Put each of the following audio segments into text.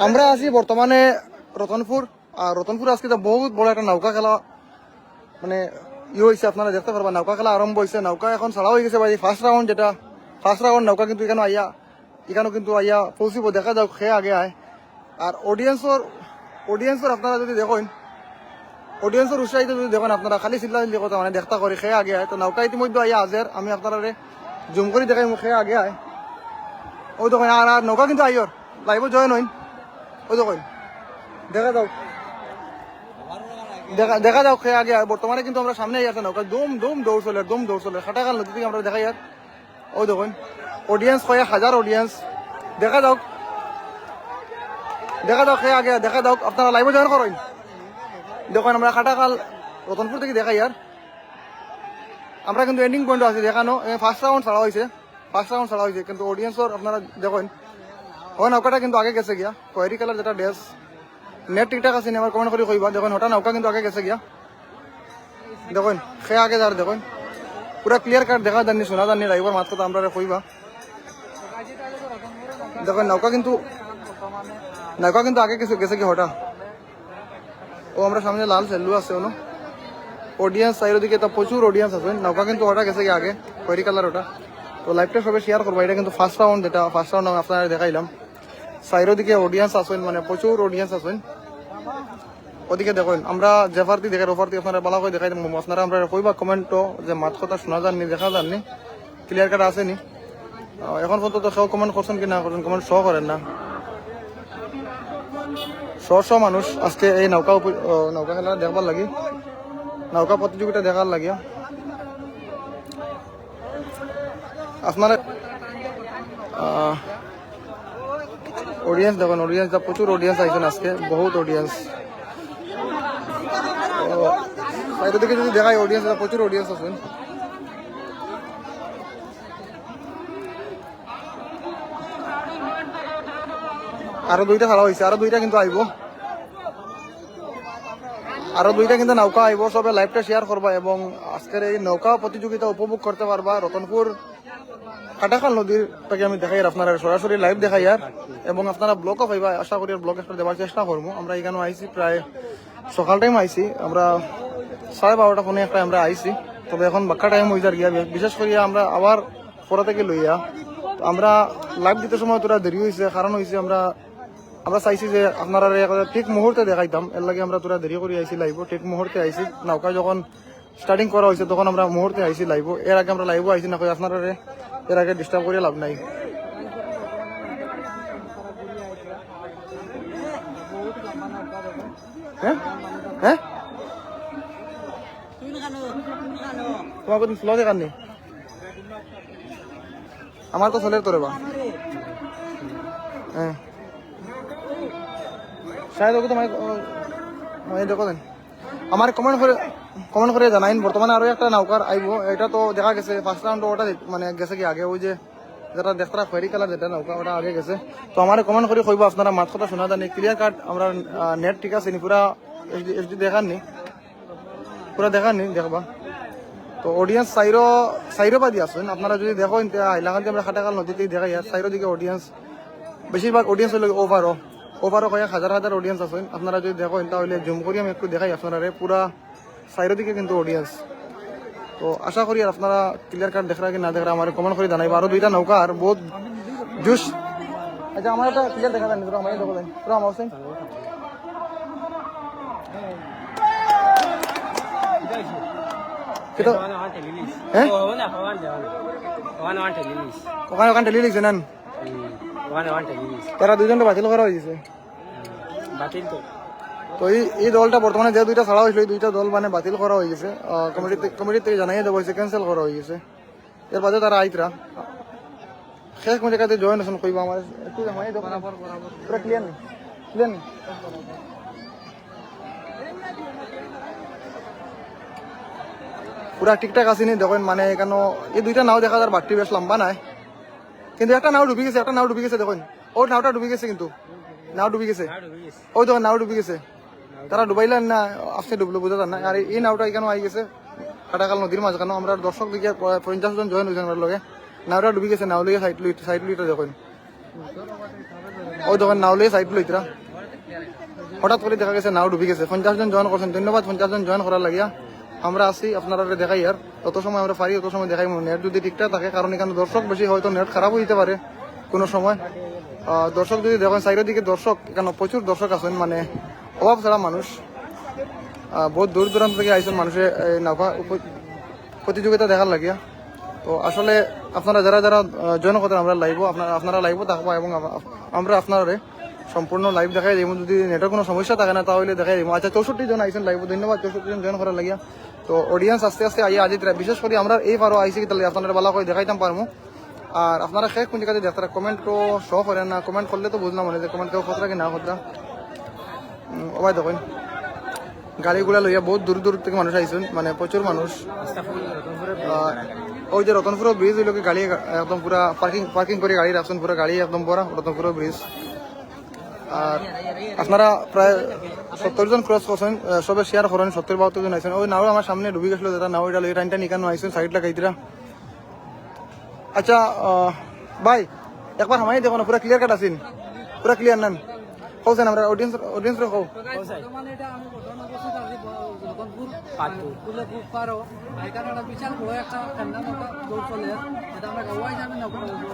আমরা আছি বর্তমানে রতনপুর। আর রতনপুর আজকে বহুত বড় একটা নৌকা খেলা মানে হয়েছে, আপনারা দেখতে পারবেন নৌকা খেলা আরম্ভ হয়েছে। নৌকা এখন ছাড়া হয়ে গেছে ভাই। ফার্স্ট রাউন্ড নৌকা কিন্তু এখানেও কিন্তু আইয়া পৌঁছিব, দেখা যাক খেয়ে আগে আয়। আর অডিয়েন্সর আপনারা যদি দেখেন, অডিয়েন্সের উৎসাহিত যদি দেখেন আপনারা, খালি চিল্লা কথা মানে দেখতা করে খেয়ে আগে আয়। তো নৌকা ইতিমধ্যে আইয়া আজের, আমি আপনারা জুম করে দেখাই খেয়ে আগে আয়। ওই দেখেন আর নৌকা কিন্তু আইয়র লাইভ জয়েন হইন। ওই দেখেন দেখা যাও খেয়ে আগে। বর্তমানে কিন্তু আমরা সামনে আছে নৌকা দুম দৌড় চলে খাটাকাল নদী থেকে আমরা দেখাই আর। ওই দেখুন অডিয়েন্স কয়েক হাজার অডিয়েন্স। দেখা যাও খেয়ে আগে দেখা যাও। আপনারা লাইভে জয়েন করেন। দেখুন আমরা খাটাকাল রতনপুর থেকে দেখাই আর। আমরা কিন্তু এন্ডিং পয়েন্ট আছে দেখানো। ফার্স্ট রাউন্ড ছাড়া হয়েছে কিন্তু অডিয়েন্সর আপনারা দেখেন ওই নৌকাটা কিন্তু আগে গেছে গিয়া। খয়েরি কালার যেটা ড্রেস নেট ঠিকঠাক আছে আমার কমেন্ট করে কইবা। দেখুন ওটা নৌকা কিন্তু আগে গেছে গিয়া। দেখুন খেয়ে আগে যার দেখুন পুরা ক্লিয়ার কাট দেখা জানি শোনা জানি লাইভর মাত্র তো আমরা কইবা। দেখুন নৌকা কিন্তু আগে গেছে কি হঠাৎ। ও আমরা সামনে লাল সেলু আছে ওনো অডিয়েন্স চারিদিকে তো প্রচুর অডিয়েন্স আছে। নৌকা কিন্তু ওটা গেছে কি আগে খয়েরি কালার ওটা। তো লাইভটা সবাই শেয়ার করবো। এটা কিন্তু ফার্স্ট রাউন্ড আপনারা দেখাইলাম। চারিদিকে অডিয়েন্স আছেন মানে প্রচুর অডিয়েন্স আছেন। ওদিকে দেখুন আমরা জেফারতি দেখাই ওফারতি আপনারা ভালো করে দেখাই দেবো। আপনারা আমরা কইবা কমেন্টও যে মাত কথা শোনা যাননি দেখা যাননি ক্লিয়ার কাট আসেনি। এখন পর্যন্ত কেউ কমেন্ট করছেন কি না করছেন কমেন্ট শো করেন না। শ মানুষ আজকে এই নৌকা খেলা দেখবার লাগি, নৌকা প্রতিযোগিতা দেখার লাগিয়া আপনারা অডিয়েন্স দেখুন। অডিয়েন্স প্রচুর অডিয়েন্স আইছেন আজকে, বহুত অডিয়েন্স। দিকে যদি দেখাই অডিয়েন্স প্রচুর অডিয়েন্স আছেন। আরো দুইটা খেলা হয়েছে, আরো দুইটা কিন্তু আইব, কিন্তু নৌকা আইব। সবাই লাইভটা শেয়ার করবা এবং আজকের এই নৌকা প্রতিযোগিতা উপভোগ করতে পারবা। রতনপুর কাটাখাল নদীর থেকে আমি দেখাই আপনারা সরাসরি লাইভ দেখাই আর। এবং আপনারা ব্লগও পাইবা, আশা করি ব্লগ একটা দেওয়ার চেষ্টা করবো। আমরা এখানে আইসি প্রায় সকাল টাইম আইসি, আমরা 12:30 ফোনে একটা আমরা আইসি। তবে এখন বাক্কা টাইম হয়ে যার গিয়া, বিশেষ করে আমরা আবার পড়া থেকে লইয়া আমরা লাইভ দিতে সময় তোরা দেরি হয়েছে। কারণ হয়েছে আমরা চাইছি যে আপনারা ঠিক মুহূর্তে দেখাইতাম, এর লাগে আমরা তোরা দেরি করে আইসি লাইভ। ঠিক মুহূর্তে আইসি, নৌকা যখন স্টার্টিং করা হয়েছে তখন আমরা মুহূর্তে আইসি লাইভ। এর আগে আমরা লাইভও আইসি না, আপনারা এর আগে ডিস্টার্ব করে লাভ নাই। হ্যাঁ তোমাকে স্লো দেখার নেই, আমার তো চলের তোরে বা। হ্যাঁ শায়দ ওকে তোমায় দেখো দেন আমার কমেন্ট করে জানাইন। বর্তমানে আরো একটা নৌকার আইব, এটা তো দেখা গেছে ফার্স্ট রাউন্ড ওটা মানে গেছে কি আগে। ওই যে যেটা দেখতারা খয়েরি কালার যেটা নৌকা ওটা আগে গেছে। তো আমার কমেন্ট করে কইব আপনারা মাত কথা শোনা জানি ক্লিয়ার কাট। আমরা নেট ঠিক আছে নি পুরা এইচডি দেখাননি, পুরা দেখাননি দেখবা। তো অডিয়েন্স সাইরো বাদি আসেন আপনারা যদি দেখেন হাইলাকান্দি আমরা খাটাকাল নদীতেই দেখাই আর সাইরো দিকে অডিয়েন্স বেশিরভাগ অডিয়েন্স হলো ওভারও কয়েক হাজার অডিয়েন্স আছেন। আপনারা যদি দেখেন তাহলে জুম করি আমি একটু দেখাই আপনারা পুরা সাইরো দিকে কিন্তু অডিয়েন্স। তো আশা করি আর আপনারা ক্লিয়ার কাট দেখরা কি না দেখরা আমার কমেন্ট করে জানাইবা। আরো দুইটা নৌকা আর বহুত জুস। আচ্ছা আমার একটা ক্লিয়ার দেখা যান আমার দেখো দেন পুরো আমার হোসেন ওখানে ঠেলি লিখছে নেন তারা দুইজনটা বাতিল করা হয়েছে। তো এই দলটা বর্তমানে যে দুইটা ছাড়া হয়েছিল এই দুইটা দল মানে বাতিল করা হয়ে গেছে। কমিটির থেকে জানাই দেওয়া হয়েছে, ক্যান্সেল করা হয়ে গেছে। এর বাদে তারা আইতরা শেষ কোন জায়গাতে জয়েন আসুন কইবা আমার একটু পুরা ক্লিয়ার নেই পুরা ঠিকঠাক আসেনি দেখেন। মানে এখানে এই দুইটা নাও দেখা যার বাট্টি বেশ লম্বা নাই, কিন্তু একটা নাও ডুবি গেছে দেখুন। ও নাওটা ডুবি গেছে, কিন্তু নাও ডুবি গেছে। ওই দেখুন নাও ডুবি গেছে, তারা ডুবাইলেন না আজকে ডুবলো বুঝা যান না। আর এই নাওটা এখানে আই গেছে কাটাকাল নদীর মাঝখানে। আমরা দর্শক দিকে 50 জন জয়েন হয়েছেন আমার লগে। নাওটা ডুবি গেছে, নাও লিগে সাইড লুইটা দেখুন। ওই দোকান নাওলে সাইড লইতরা হঠাৎ করে দেখা গেছে নাও ডুবি গেছে 50 জন জয়েন করছেন ধন্যবাদ 50 জন জয়েন করার লাগিয়া আমরা আসি আপনারা দেখাই আর তত সময় আমরা পারি তত সময় দেখাই নেট যদি ঠিকঠাক থাকে কারণ এখানে দর্শক বেশি হয়তো নেট খারাপ হইতে পারে কোনো সময় দর্শক যদি দেখেন সাইডের দিকে দর্শক এখানে প্রচুর দর্শক আছেন মানে অভাব ছাড়া মানুষ বহুত দূর দূরান্ত থেকে আইসেন মানুষের নৌকা প্রতিযোগিতা দেখার লাগিয়া তো আসলে আপনারা যারা যারা জয়েন করতেন আমরা লাইভ আপনারা লাইভও থাকবো এবং আমরা আপনারা সম্পূর্ণ লাইভ দেখাই দিব যদি নেটের কোনো সমস্যা থাকে না তাহলে দেখাই দিব আচ্ছা 64 জন আইসেন লাইভ ধন্যবাদ 64 জন জয়েন করার লাগিয়া তো অডিয়েন্স আস্তে আস্তে আইয়া আজি বিশেষ করে আমরা এই পারো আইসি তাহলে আপনারা ভালো করে দেখাইতাম পারবো আর আপনারা শেষ কোন জায়গাতে দেখতারা কমেন্ট তো শো করেন না কমেন্ট করলে তো বুঝলাম মনে যে কমেন্ট কেউ খতরা কি না খতরা ওবাই দেখুন গাড়িগুলা লইয়া বহুত দূর দূর থেকে মানুষ আইসেন মানে প্রচুর মানুষ ওই যে রতনপুর ব্রিজ ওই লোকে গাড়ি একদম পুরা পার্কিং করে গাড়ি রাখছেন পুরো গাড়ি একদম ভরা রতনপুর ব্রিজ আর আপনারা প্রায় 70 জন ক্রস করছেন সবে শেয়ার করেন 70-72 জন আইসেন ওই নাও আমার সামনে ডুবি গেছিল যেটা নাও এটা লই টাইনটা নিকানো আইসেন সাইড লাগাইতিরা আচ্ছা ভাই একবার হামাই দেখো না পুরা ক্লিয়ার কাট আছেন পুরা ক্লিয়ার নেন কৌছেন আমরা অডিয়েন্স রে কও বিশাল বড় একটা ঠান্ডা নৌকা দৌড় চলে এটা আমরা গাওয়াই যাবে না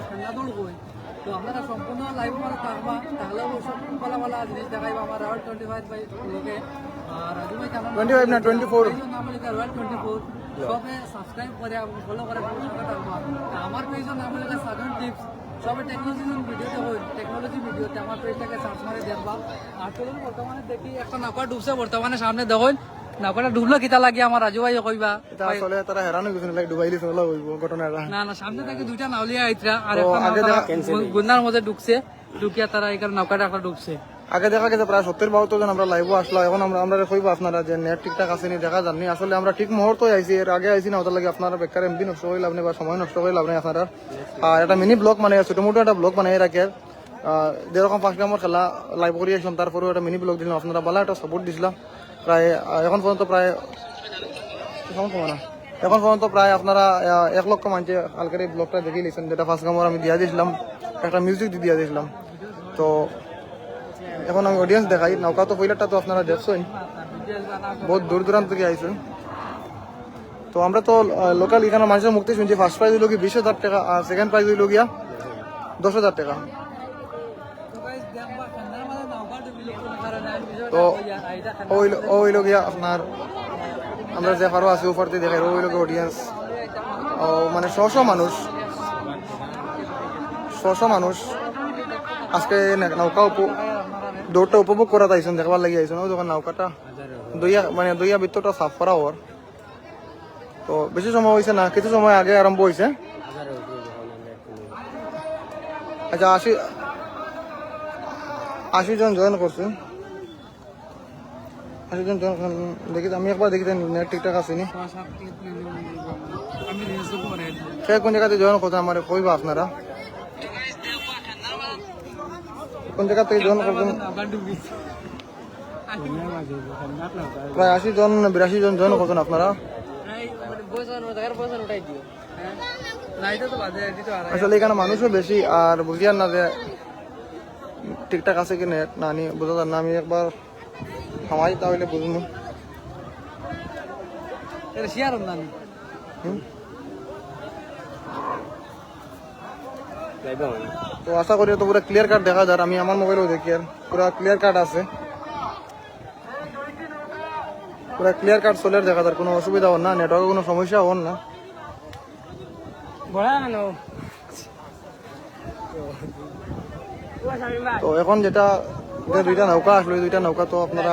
ঠান্ডা দৌড় কই তো আপনারা সম্পূর্ণ লাইভ করে থাকবা তাহলে সব ভালো ভালো জিনিস দেখাইবা আমার রয়্যাল 25 বাই লোকে আর রাজু ভাই কেমন 25 না 24 নাম লেখা রয়্যাল 24 সবে সাবস্ক্রাইব করে ফলো করে থাকবা আমার পেজের নাম লেখা সাধন টিপস সবে টেকনোলজি ভিডিওতে হয় টেকনোলজি ভিডিওতে আমার পেজটাকে সার্চ মারে দেখবা আর চলুন বর্তমানে দেখি একটা নৌকা ডুবছে বর্তমানে সামনে দেখুন নৌকাটা ডুবলো কিতা লাগে আমার রাজু ভাই কইবা এটা আসলে তারা হেরান হয়ে গেছেন লাইক ডুবাইলি চলা হইব ঘটনাটা না না সামনে থেকে দুইটা নাওলিয়া আইতরা আর একটা গুন্নার মধ্যে ঢুকছে ঢুকিয়া তারা এই কারণে নৌকাটা একটা ঢুকছে আগে দেখা গেছে প্রায় 70-72 জন আমরা লাইভও আসলো এখন আমরা কইব আপনারা যে নেট ঠিকঠাক আসেনি দেখা যাননি আসলে আমরা ঠিক মুহূর্তে আইছি এর আগে আইছি না ওটার লাগে আপনারা বেকার এমপি নষ্ট হইল আপনি বা সময় নষ্ট হইল আপনি আপনারা আর একটা মিনি ব্লগ মানে ছোট মোটো একটা ব্লগ মানে রাখে যেরকম ফার্স্ট টাইমের খেলা লাইভ করি আসলাম তারপরেও একটা মিনি ব্লগ দিলাম আপনারা ভালো একটা সাপোর্ট দিছিলাম প্রায় এখন পর্যন্ত প্রায় এখন পর্যন্ত প্রায় আপনারা 1 লক্ষ মানুষ কালকের এই ব্লগটা দেখে নিয়েছেন যেটা ফার্স্ট টাইম আমি দিয়া দিয়েছিলাম একটা মিউজিক দিয়ে দিয়েছিলাম তো এখন আমি অডিয়েন্স দেখাই নৌকা তো পয়লাটা তো আপনারা দেখছেন বহুত দূর দূরান্ত থেকে আইছেন তো আমরা তো লোকাল এখানে মানুষের মুক্তি শুনছি ফার্স্ট প্রাইজ হইল কি 20,000 টাকা আর সেকেন্ড প্রাইজ হইল গিয়া 10,000 টাকা তো ওইল গিয়া আপনার আমরা যে পারো আছি উপরতে দেখাই ওইল অডিয়েন্স ও মানে 100 মানুষ আজকে নৌকা দৌড়টা উপভোগ করা আইসেন দেখবার লাগি আইসেন ওই দোকান নৌকাটা দুইয়া ভিতরটা সাফ করা ওর তো বেশি সময় হয়েছে না কিছু সময় আগে আরম্ভ হয়েছে আচ্ছা 80 জন জয়েন করছেন 80 জন জয়েন দেখি আমি একবার দেখি নেট ঠিকঠাক আসেনি সে কোন জায়গাতে জয়েন করছেন আমার কইবা আপনারা কোন জায়গা থেকে জয়েন করছেন প্রায় 80 জন 82 জন জয়েন করছেন আপনারা আসলে এখানে মানুষও বেশি আর বুঝিয়ার না যে ঠিকঠাক আছে কি নেট না নিয়ে বোঝা যান না আমি একবার খাওয়াই তাহলে বুঝবো তো আশা করি তো পুরো ক্লিয়ার কাট দেখা যায় আমি আমার মোবাইলেও দেখি আর পুরো ক্লিয়ার কাট আছে পুরো ক্লিয়ার কাট চলে দেখা যায় কোনো অসুবিধা হন না নেটওয়ার্কে কোনো সমস্যা হন না তো এখন যেটা দুইটা নৌকা আসলো দুইটা নৌকা তো আপনারা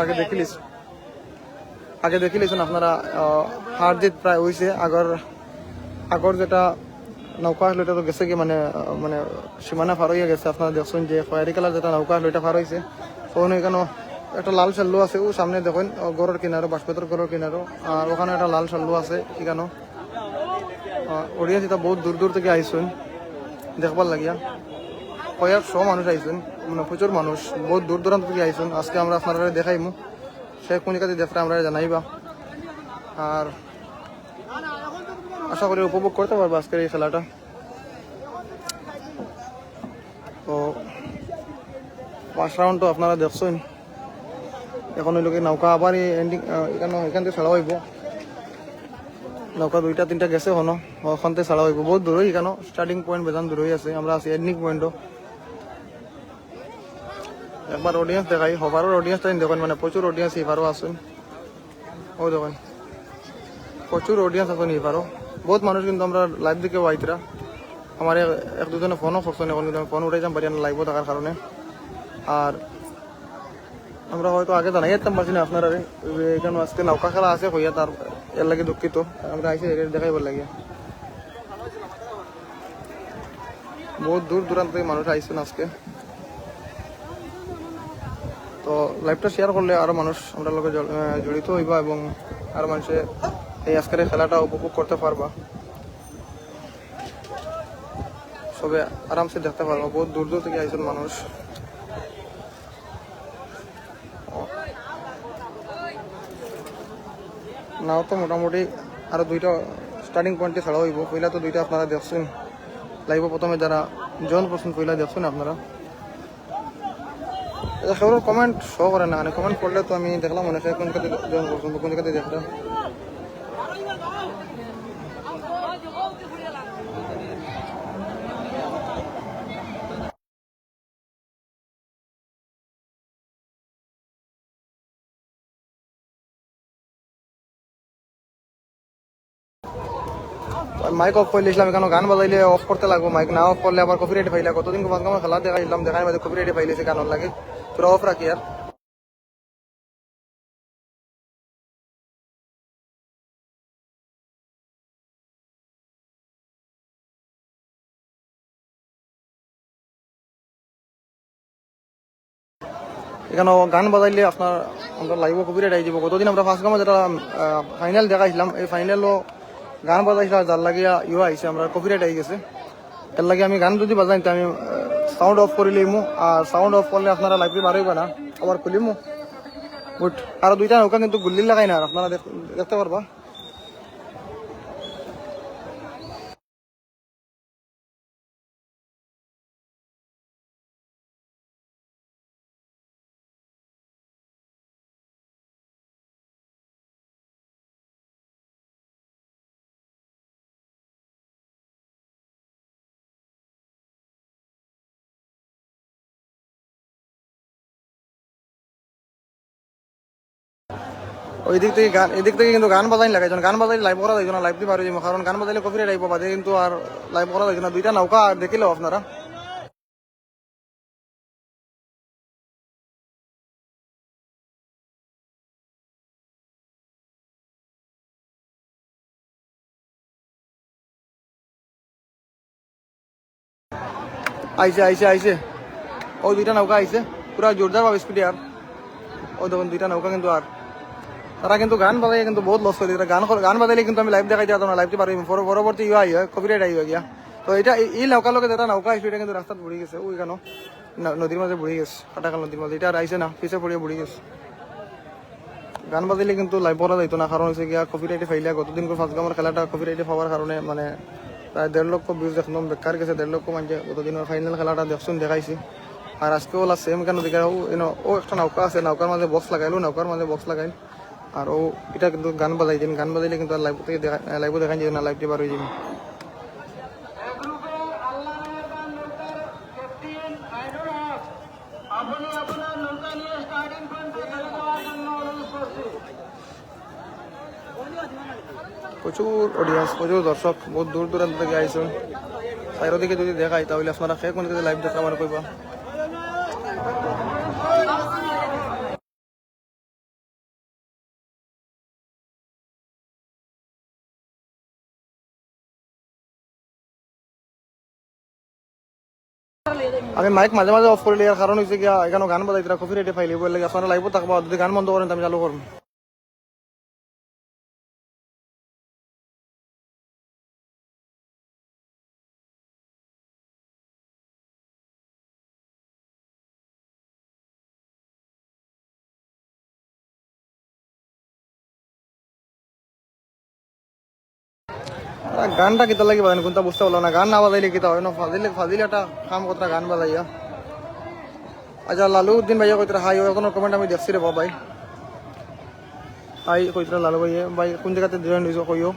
আগে দেখিলেছেন আপনারা হার জিত প্রায় হয়েছে আগর যেটা নৌকা আসলো এটা তো গেছে কি মানে সীমানা পার হইয়া গেছে আপনারা দেখছেন যে খয়েরি কালার যেটা নৌকা আসলো এটা পার হয়েছে ওখানে এখানে একটা লাল শাল্লু আছে ও সামনে দেখেন গড়ের কিনারো বাসপেতর গড়ের কিনারো আর ওখানে একটা লাল শাল্লু আছে এখানে অডিয়েন্স এটা বহুত দূর দূর থেকে আইসেন দেখবার লাগিয়া কয়েকশো মানুষ আইসেন মানে প্রচুর মানুষ বহুত দূর দূরান্ত থেকে আইসেন আজকে আমরা আপনারা দেখাইমু সে কোন জায়গাতে দেখতে আমরা জানাইবা আর আশা করি উপভোগ করতে পারবো আজকের এই খেলাটা তো ফার্স্ট রাউন্ড তো আপনারা দেখছেন। এখন ওই লোকে নৌকা আবার এন্ডিং এখান থেকে ছাড়া হইব। নৌকা 2টা 3টা গেছে এখনো, ওখান থেকে ছাড়া হইব। বহুত দূরই এখানে, স্টার্টিং পয়েন্ট বেজান দূরই আছে। আমরা আছি এন্ডিং পয়েন্টও। একবার অডিয়েন্স দেখাই, হবারের অডিয়েন্সটা দেখুন, মানে প্রচুর অডিয়েন্স এবারও আসেন। ও দেখুন প্রচুর অডিয়েন্স আছেন এবারও। বহুত মানুষ কিন্তু আমরা লাইভ দিকে আইতরা। আমার এক দুজনে ফোনও করছেন, এখন কিন্তু আমি ফোন উঠাই যাম পারি না লাইভও থাকার কারণে। আর আমরা হয়তো আগে জানাই যেতাম পারছি না আপনারা, এখানে আজকে নৌকা খেলা আছে হইয়া, তার এর লাগে দুঃখিত। আমরা আইসি দেখাইবার লাগে। বহুত দূর দূরান্ত থেকে মানুষ আইসেন আজকে। তো লাইভটা শেয়ার করলে আরো মানুষ আমরা লোকে জড়িত হইবা এবং আরো মানুষে এই আজকের খেলাটা উপভোগ করতে পারবা, সবে আরামসে দেখতে পারবা। বহুত দূর দূর থেকে আইসেন মানুষ। নাও তো মোটামুটি আরো 2টা স্টার্টিং পয়েন্টে ছাড়া হইব। পয়লা তো 2টা আপনারা দেখছেন লাইভ, প্রথমে যারা জয়েন করছেন পয়লা দেখছেন আপনারা। সেগুলোর কমেন্ট শো করে না, কমেন্ট করলে তো আমি দেখলাম অনেকে কোন জায়গাতে জয়েন করছেন, কোন জায়গাতে দেখলাম। মাইক অফ করে দিয়েছিলাম, এখানে গান বাজাইলে অফ করতে লাগবো। মাইক না অফ করলে আবার কপিরাইট ফাইলে। কতদিন খেলা দেখাইলাম, দেখার মধ্যে কপিরাইট ফাইলেছে গানের লাগে। তোরা অফ রাখি আর। এখানে গান বাজাইলে আপনার আমরা লাইভ কপিরাইট আই যাব। কতদিন আমরা ফার্স্ট গামে যেটা ফাইনাল দেখাইছিলাম, এই ফাইনালও গান বাজাইছিলাম, যার লাগিয়া আইসে আমরা কপিরাইট আই গেছে। এর লাগে আমি গান যদি বাজাই আমি সাউন্ড অফ করে লিমু। আর সাউন্ড অফ করলে আপনারা লাইভে বার হইবা না, আবার খুলিমু। বুট আরো 2টা নৌকা কিন্তু গুল্লি লাগাই না, আপনারা দেখতে পারবা। ওই দিক থেকে গান, এদিক থেকে কিন্তু গান বাজাই লাগাইছেন। গান বাজাইলে লাইভ করা যাইতো না, লাইভ দিয়ে পারো যাবো, কারণ গান বাজাইলে কপিরাইট আইব বাদে, কিন্তু আর লাইভ করা যাইতো না। 2টা নৌকা দেখিলেও আপনারা। আইসে আইসে আইসে ওই 2টা নৌকা আইসে, পুরা জোরদার ভাবে স্পিডে। আর ওই দেখুন 2টা নৌকা কিন্তু, আর তারা কিন্তু গান বাজাই কিন্তু বহুত লস করে। গান বাজাইলে কিন্তু আমি লাইভ দেখাই দিতাম না, লাইভটি পারি পরবর্তী কপিরাইট আইব গিয়া। তো এটা এই নৌকা লোকে যেটা নৌকা আইসবে, এটা কিন্তু রাস্তাত বুড়ি গেছে। ওই কেন নদীর মাঝে বুড়ি গেছে, কাটাকাল নদীর মাঝে। এটা আর আইসে না, পিছে পড়িয়ে বুড়ি গেছে। গান বাজাইলে কিন্তু লাইভ করা যাইতো না, কারণ হচ্ছে গিয়া কপিরাইটে ফাইলে। গতদিন ফার্স্ট গামের খেলাটা কপিরাইটে পাওয়ার কারণে মানে প্রায় 1.5 লক্ষ ভিউজ একদম বেকার গেছে। 1.5 লক্ষ মানে গতদিনের ফাইনাল খেলাটা দেখছুন, দেখাইছি। আর আজকে ওলা সেম কেন দেখা, ও একটা নৌকা আছে, নৌকার মাঝে বক্স লাগাইলো, নৌকার মাঝে বক্স লাগাইল। আর ও এটা কিন্তু গান বাজাই দিন, গান বাজাইলে কিন্তু লাইভ থেকে লাইভও দেখাই যাবে না, লাইভটি বার হয়ে যাবে। প্রচুর অডিয়েন্স, প্রচুর দর্শক, বহুত দূর দূরান্ত থেকে আইসুন। চারিদিকে যদি দেখাই তাহলে আপনারা শেষ কোন লাইভ দেখা আমার কইবা। আমি মাইক মাঝে মাঝে অফ করে লিয়ার কারণ হচ্ছে গিয়া এখানে গান বাজাই তারা কপিরাইটে ফাইলে বলে আপনারা লাইভও থাকবা। যদি গান বন্ধ করেন আমি চালু করবো। গানটা কিতা লাগি বাজান কোনটা বুঝতে পারলাম না। গান না বাজাইলে কিতা হয় না, ফাজিলে একটা কাম কথা গান বাজাইয়া। আচ্ছা লালু উদ্দিন ভাইয়া কইতরা হাই এখন কমেন্ট আমি দেখছি রে ভাই হাই কইতরা লালু ভাইয়া ভাই কোন জায়গাতে জয়েন হইছো কইও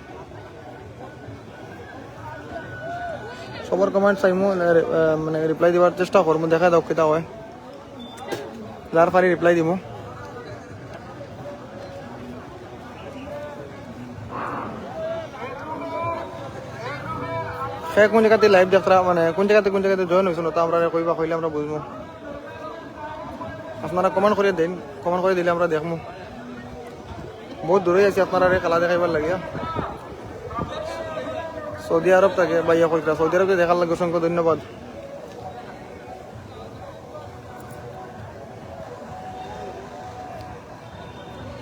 সবার কমেন্ট চাইমু মানে রিপ্লাই দিবার চেষ্টা করবো দেখা দাও কেটা হয় যার পারি রিপ্লাই দিব সে কোন জায়গাতে লাইভ দেখরা মানে কোন জায়গাতে জয়েন হয়েছিল তা আমরা কইবা কইলে আমরা বুঝবো আপনারা কমেন্ট করে দিন কমেন্ট করে দিলে আমরা দেখবো বহুত দূরে আছি আপনারা খেলা দেখাইবার লাগিয়া সৌদি আরব থেকে ভাইয়া কইরা সৌদি আরবে দেখার লাগে অসংখ্য ধন্যবাদ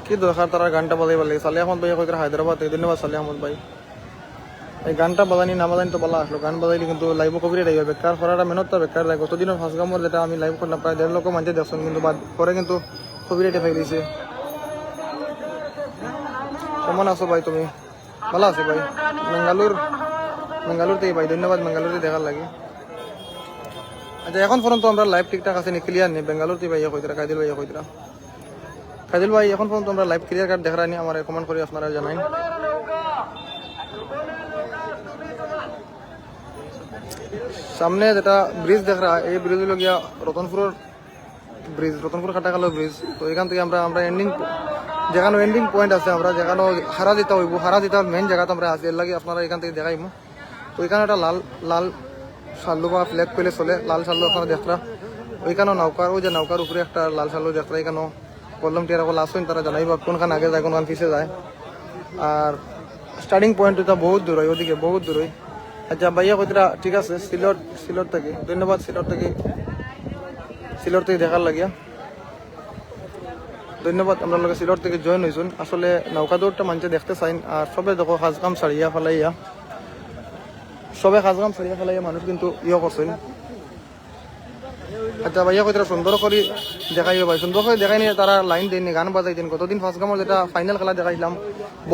কি দরকার তারা গানটা বাজাইবার লাগে সালে আহমদ ভাইয়া কইরা হায়দ্রাবাদ থেকে ধন্যবাদ সালে আহমদ ভাই এই গানটা বাজানি না বাজানি তো বলা আসলো গান বাজাইলে কিন্তু লাইভও কবিরে যাইবে বেকার করাটা মেহনতটা বেকার যায় গতদিনের ফার্স্ট গামর যেটা আমি লাইভ করলাম প্রায় 1.5 লক্ষ মানুষ দেখছেন কিন্তু বাদ পরে কিন্তু কবিরেটে ফাইলিছে কেমন আছো ভাই তুমি ভালো আছি ভাই বেঙ্গালুর থেকে ভাই ধন্যবাদ বেঙ্গালুরতে দেখার লাগে আচ্ছা এখন পর্যন্ত আমরা লাইভ ঠিকঠাক আছে নি ক্লিয়ার নেই বেঙ্গালুর থেকে ভাইয়া কইতরা কাদিল ভাইয়া কইতরা কাদিল ভাই এখন পর্যন্ত আমরা লাইভ ক্লিয়ার কাট দেখা নি আমার কমেন্ট করে আপনারা জানাই সামনে যেটা ব্রিজ দেখা এই ব্রিজ হলো গিয়া রতনপুর খাটাকালো ব্রিজ তো এখান থেকে আমরা এন্ডিং যেখানে এন্ডিং পয়েন্ট আছে আমরা যেখানে হারা দিতে হইব হারা দিতে মেইন জায়গাতে আমরা আছি এর লাগে আপনারা এখান থেকে দেখাইমু তো এখানে একটা লাল শাল্লু বা ফ্ল্যাগ পেলে চলে লাল শাল্লু আপনারা দেখরা ওইখানেও নৌকার ওই যে নৌকার উপরে একটা লাল শাল্লু দেখরা এখানেও বললাম টিয়ার সকল আসুন তারা জানাইবা কোনখান আগে যায় কোনখান পিছিয়ে যায় আর স্টার্টিং পয়েন্ট এটা বহুত দূর হয় ওদিকে বহুত দূর হয় আচ্ছা ভাইয়া কইতরা ঠিক আছে সিলট থেকে ধন্যবাদ সিলট থেকে দেখার লাগিয়া ধন্যবাদ আমরা লোক সিলট থেকে জয়েন হয়েছুন আসলে নৌকা দৌড়টা মানুষে দেখতে চাইন আর সবে দেখো সাজকাম ছাড়িয়া ফেলাইয়া মানুষ কিন্তু করছেন আচ্ছা ভাইয়া কইতরা সুন্দর করে দেখাইও ভাই সুন্দর করে দেখাই নিয়ে তারা লাইন দেয়নি গান বাজাই দেন গতদিন ফার্স্ট গামর যেটা ফাইনাল খেলা দেখাইলাম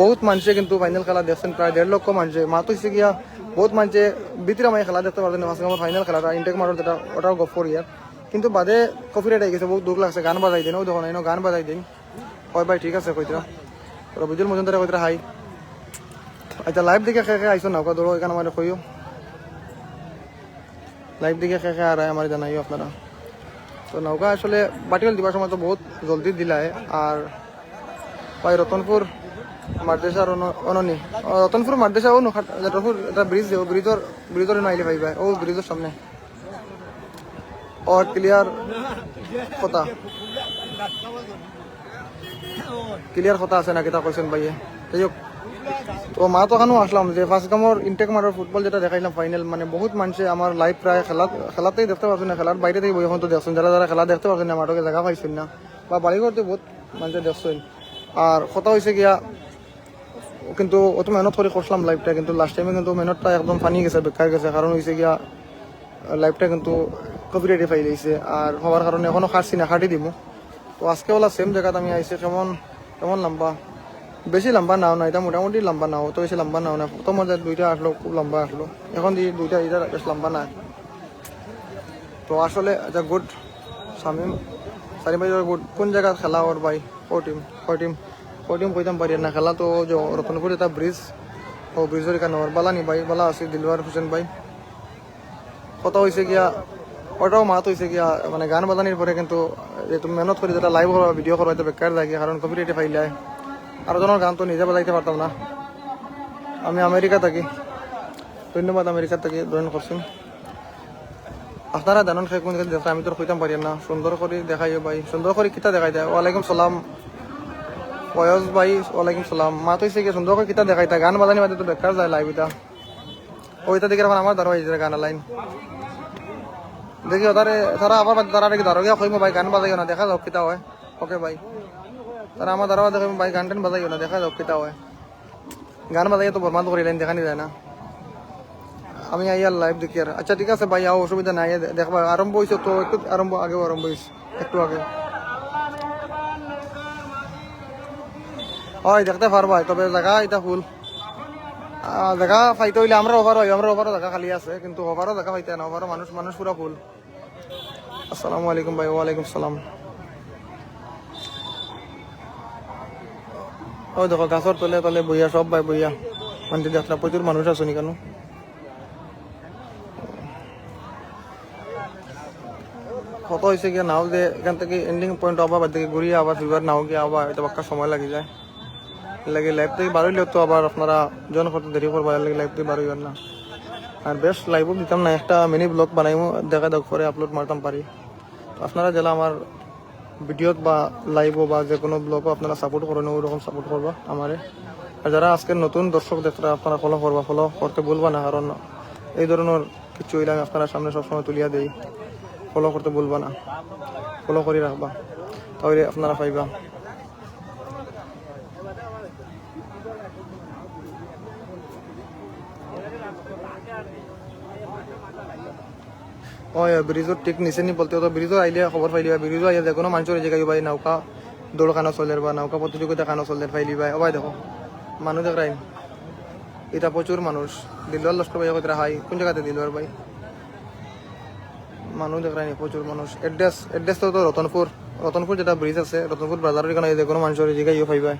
বহুত মানুষে কিন্তু ফাইনাল খেলা দেখছেন প্রায় 1.5 লক্ষ মানুষে মাতো হচ্ছে গিয়া বহুত মানুষে ভিতরে আমি খেলা দেখতে পারতেন ফার্স্ট গামর ফাইনাল খেলাটা ইনটেক মারো যেটা ওটাও গপ করিয়া কিন্তু বাদে কপিরাইট আই গেছে বহুত দুঃখ লাগছে গান বাজাই দেন ও দেখো না গান বাজাই দিন হয় ভাই ঠিক আছে কইতরা রবিজুল মজুমদারে কইতরা হাই আচ্ছা লাইভ দিকে খেয়ে আইসো নৌকা দৌড়ো এখানে আমার কইও লাইভ দিকে খেয়ে আর আমার জানাইও আপনারা তো নৌকা আসলে বাটিয়াল দিবার সময় তো বহুত জলদি দিলায় আর ভাই রতনপুর মাদ্রাসার অননি রতনপুর মাদ্রাসা ও রতনপুর এটা ব্রিজ ব্রিজর আইলে ভাই ভাই ও ব্রিজের সামনে ও ক্লিয়ার কথা আছে নাকি তা কইছেন ভাইয়ে যাই হোক তো মা তো এখানেও আসলাম যে ফার্স্ট গামর ইনটেক মারার ফুটবল যেটা দেখাইলাম ফাইনাল মানে বহুত মানুষে আমার লাইভ প্রায় খেলাতেই দেখতে পাচ্ছেন না খেলার বাইরে থেকে বই এখন তো দেখছেন যারা খেলা দেখতে পাচ্ছেন না মাঠকে জায়গা পাইছেন না বা বাড়িঘরতে বহুত মানুষে দেখছেন আর কথা হয়েছে গিয়া কিন্তু অত মেহনত করে করলাম লাইভটা কিন্তু লাস্ট টাইমে কিন্তু মেহনতটা একদম ফানি গেছে বেকার গেছে কারণ হয়েছে গিয়া লাইভটা কিন্তু কপিরাইটে ফাইল হয়েছে আর হওয়ার কারণে এখনো খাটছি না খাটি দিব তো আজকে ওলা সেম জায়গাতে আমি আইসি কেমন লম্বা বেশি লম্বা নাও না এটা মোটামুটি লম্বা নাও তো বেশি লম্বা নাও না প্রথম দুইটা আসলো খুব লম্বা আসলো এখন দুইটা এটা বেশ লম্বা না তো আসলে আচ্ছা গুড শামিম সারি ভাই গুড কোন জায়গা খেলা ওর ভাই ও টিম কইতাম পারি না খেলা তো যে রতনপুর এটা ব্রিজ ও ব্রিজের এখানে ওর বালা নি ভাই বালা আছে দিলওয়ার হোসেন ভাই কথা হয়েছে গিয়া ওটাও মাত হয়েছে গিয়া মানে গান বাজানির পরে কিন্তু তুমি মেহনত করে যেটা লাইভ করবা ভিডিও করবা এটা বেকার লাগে কারণ কপিরাইটে ফাইলায় আর জনের গান তো নিজে বাজাইতে পারতাম না আমি আমেরিকা থাকি ধন্যবাদ আমেরিকা থেকে জয়েন করছেন আপনারা জানেন কোন জায়গায় আমি তোর কইতাম পারি না সুন্দর করে দেখাইও ভাই সুন্দর করে কিতা দেখাই দেয় ওয়ালাইকুম সালাম ফয়জ ভাই ওয়ালাইকুম সালাম মা তো হয়েছে কি সুন্দর করে কিতা দেখাইতা গান বাজানি বাদে তো বেকার যায় লাইভ এটা ওইটা দেখে এখন আমার দাঁড়া হয়েছে গান লাইন দেখি তারা আবার তারা দেখি দাঁড়ো গিয়া কইমো ভাই গান বাজাইও না দেখা যাও কিতা হয় ওকে ভাই তারা আমার দাঁড়াও দেখে ভাই গান টান বাজাইও না দেখা যাও কিতা হয় গান বাজাইয়া তো বরবাদ করিলেন দেখানি যায় না আমি আইয়ার লাইভ দেখি আর আচ্ছা ঠিক আছে ভাই অসুবিধা নাই দেখবা আরম্ভ হয়েছে তো একটু আগেও আরম্ভ হয়েছে একটু আগে হয় দেখতে পারবা তবে জায়গা এটা ফুল জায়গা পাইতে হইলে আমরা ওভারও জায়গা খালি আছে কিন্তু ওভারও জায়গা পাইতে না ওভারও মানুষ পুরা ফুল আসসালামু আলাইকুম ভাই। ওয়ালাইকুম সালাম। ওই দেখো গাছের তলে তলে বইয়া, সব ভাই বইয়া, মানে দেখলাম প্রচুর মানুষ আসুনি কেন। কত হয়েছে গিয়ে নাও যে এখান থেকে এন্ডিং পয়েন্ট আবার থেকে ঘুরিয়ে আবার ফিরবার নাও গিয়ে আবার এটা বাক্কা সময় লাগে যায়। লাগে লাইভ থেকে বারোইলেও তো আবার আপনারা জন কত দেরি করবার লাগে লাইভ থেকে বারোই না। আর বেশ লাইভও দিতাম না, একটা মিনি ব্লগ বানাইমো দেখা দেখ পরে আপলোড মারতাম পারি। আপনারা যেটা আমার ভিডিওত বা লাইভও বা যে কোনো ব্লগও আপনারা সাপোর্ট করেন ওরকম সাপোর্ট করবা আমারে। আর যারা আজকের নতুন দর্শক দেখতে আপনারা ফলো করবা, ফলো করতে ভুলবা না, কারণ এই ধরনের কিছু হইলে আমি আপনারা সামনে সবসময় তুলিয়া দিই। ফলো করতে ভুলবা না, ফলো করে রাখবা, তাহলে আপনারা পাইবা। ওই ব্রিজর ঠিক নিচে নি বলতে, ব্রিজও আইলে খবর পাইলি, ব্রিজও আইলে যে কোনো মানুষের জায়গায় ভাই নৌকা দৌড় কানো চলের বা নৌকা প্রতিযোগিতা কানো চলের পাইলি ভাই। ওবাই দেখো মানুষ দেখাই, এটা প্রচুর মানুষ। দিলওয়ার লস্কর ভাই কতটা হাই, কোন জায়গাতে দিলওয়ার ভাই? মানুষ দেখায়নি, প্রচুর মানুষ। এড্রেস তো রতনপুর যেটা ব্রিজ আছে, রতনপুর বাজারের এখানে যে কোনো মানুষের জায়গায় পাইবা।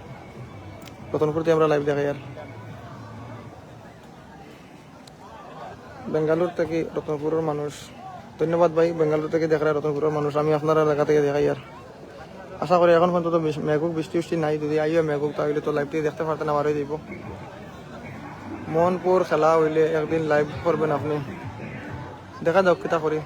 রতনপুরতে আমরা লাইভ দেখাই। আর বেঙ্গালুর থেকে রতনপুরের মানুষ, ধন্যবাদ ভাই। বেঙ্গালুর থেকে দেখায় রতনপুরের মানুষ, আমি আপনার এলাকা থেকে দেখাই। আর আশা করি এখন পর্যন্ত মেঘুক বৃষ্টি নাই, যদি আইও মেঘুক তাহলে তো লাইভ থেকে দেখতে পারতেন, আমারই দিব। মোহনপুর খেলা হইলে একদিন লাইভ করবেন আপনি, দেখা যাক কিতা করি।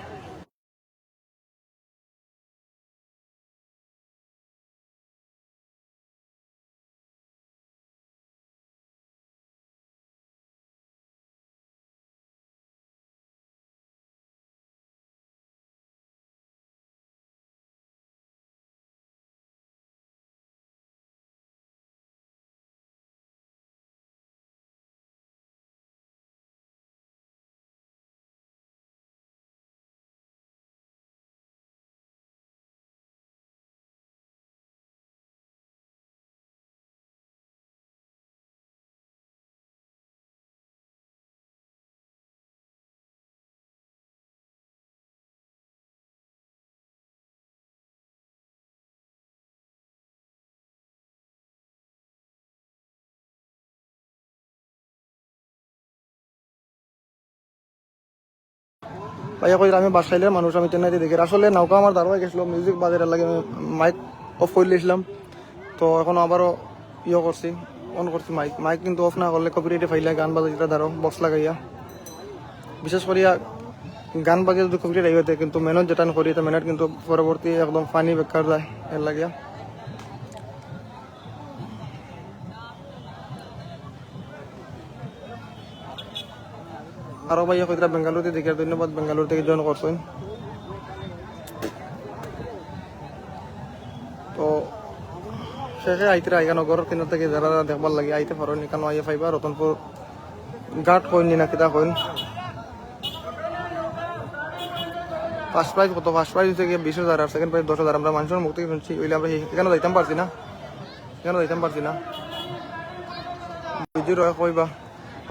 ভাইয়া কই আমি বাসাইলের মানুষ, আমি চেন্নাইতে দেখি। আসলে নৌকা আমার দাঁড়ায় গেছিল, মিউজিক বাজে লাগে, মাইক অফ করে দিয়েছিলাম, তো এখন আবারও করছি, অন করছি মাইক কিন্তু অফ না করলে কপিরাইটে ফাইলে গান বাজে যেটা ধরো বক্স লাগাইয়া। বিশেষ করিয়া গান বাজে যদি কপিরাইট আইতে, কিন্তু মেনত যেটা করি মেনত কিন্তু পরবর্তী একদম ফানি বেকার যায় এর লাগিয়া। আরো ভাইয়া কইরা বেঙ্গালুরুতে দেখে ধন্যবাদ, বেঙ্গালুরু থেকে জয়েন করছেন। তো শেষে আইতে আইগানো ঘরের কিনা থেকে যারা দেখবার লাগে আইতে পারেন, এখানে আইয়া পাইবা। রতনপুর ঘাট কইন না কিতা কইন। ফার্স্ট প্রাইজ কত? ফার্স্ট প্রাইজ হচ্ছে গিয়ে 20,000, আর সেকেন্ড প্রাইজ 10,000। আমরা মানুষের মুখ থেকে শুনছি, ওইলে আমরা এখানে যাইতাম পারছি না, বুঝি রয় কইবা।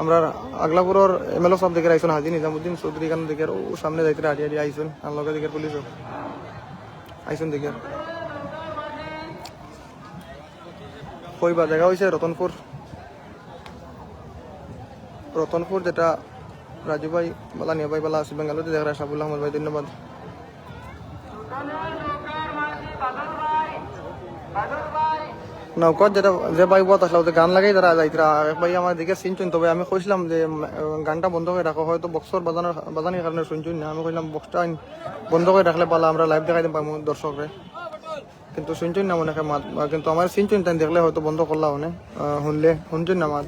আমরা আগলাপুরের MLO সব দেখে আইসন, হাজি নিজামুদ্দিন চৌধুরী এখানে দেখে ও সামনে যাইতে আড়ি আড়ি আইসন, আর লগে দেখে পুলিশও আইসন দেখে কইবা। দেখা হয়েছে রতনপুর যেটা রাজু ভাই বলা, নিয়া ভাই বলা আছে বেঙ্গালুরুতে দেখা, সাবুল আহমদ ভাই ধন্যবাদ। নৌকর যেটা যে ভাই বত আসলে গান লাগাই তারা যাইতরা এক ভাই আমার দিকে শুনছেন। তবে আমি কইছিলাম যে গানটা বন্ধ করে রাখো, হয়তো বক্সর বাজানোর কারণে শুনছেন না। আমি কইলাম বক্সটা বন্ধ করে রাখলে পালা আমরা লাইভ দেখাই দিম পাবো দর্শকরে, কিন্তু শুনছেন না মনে হয় মাত। কিন্তু আমার শুনছেন তাই দেখলে হয়তো বন্ধ করলা মনে শুনছেন না মাত,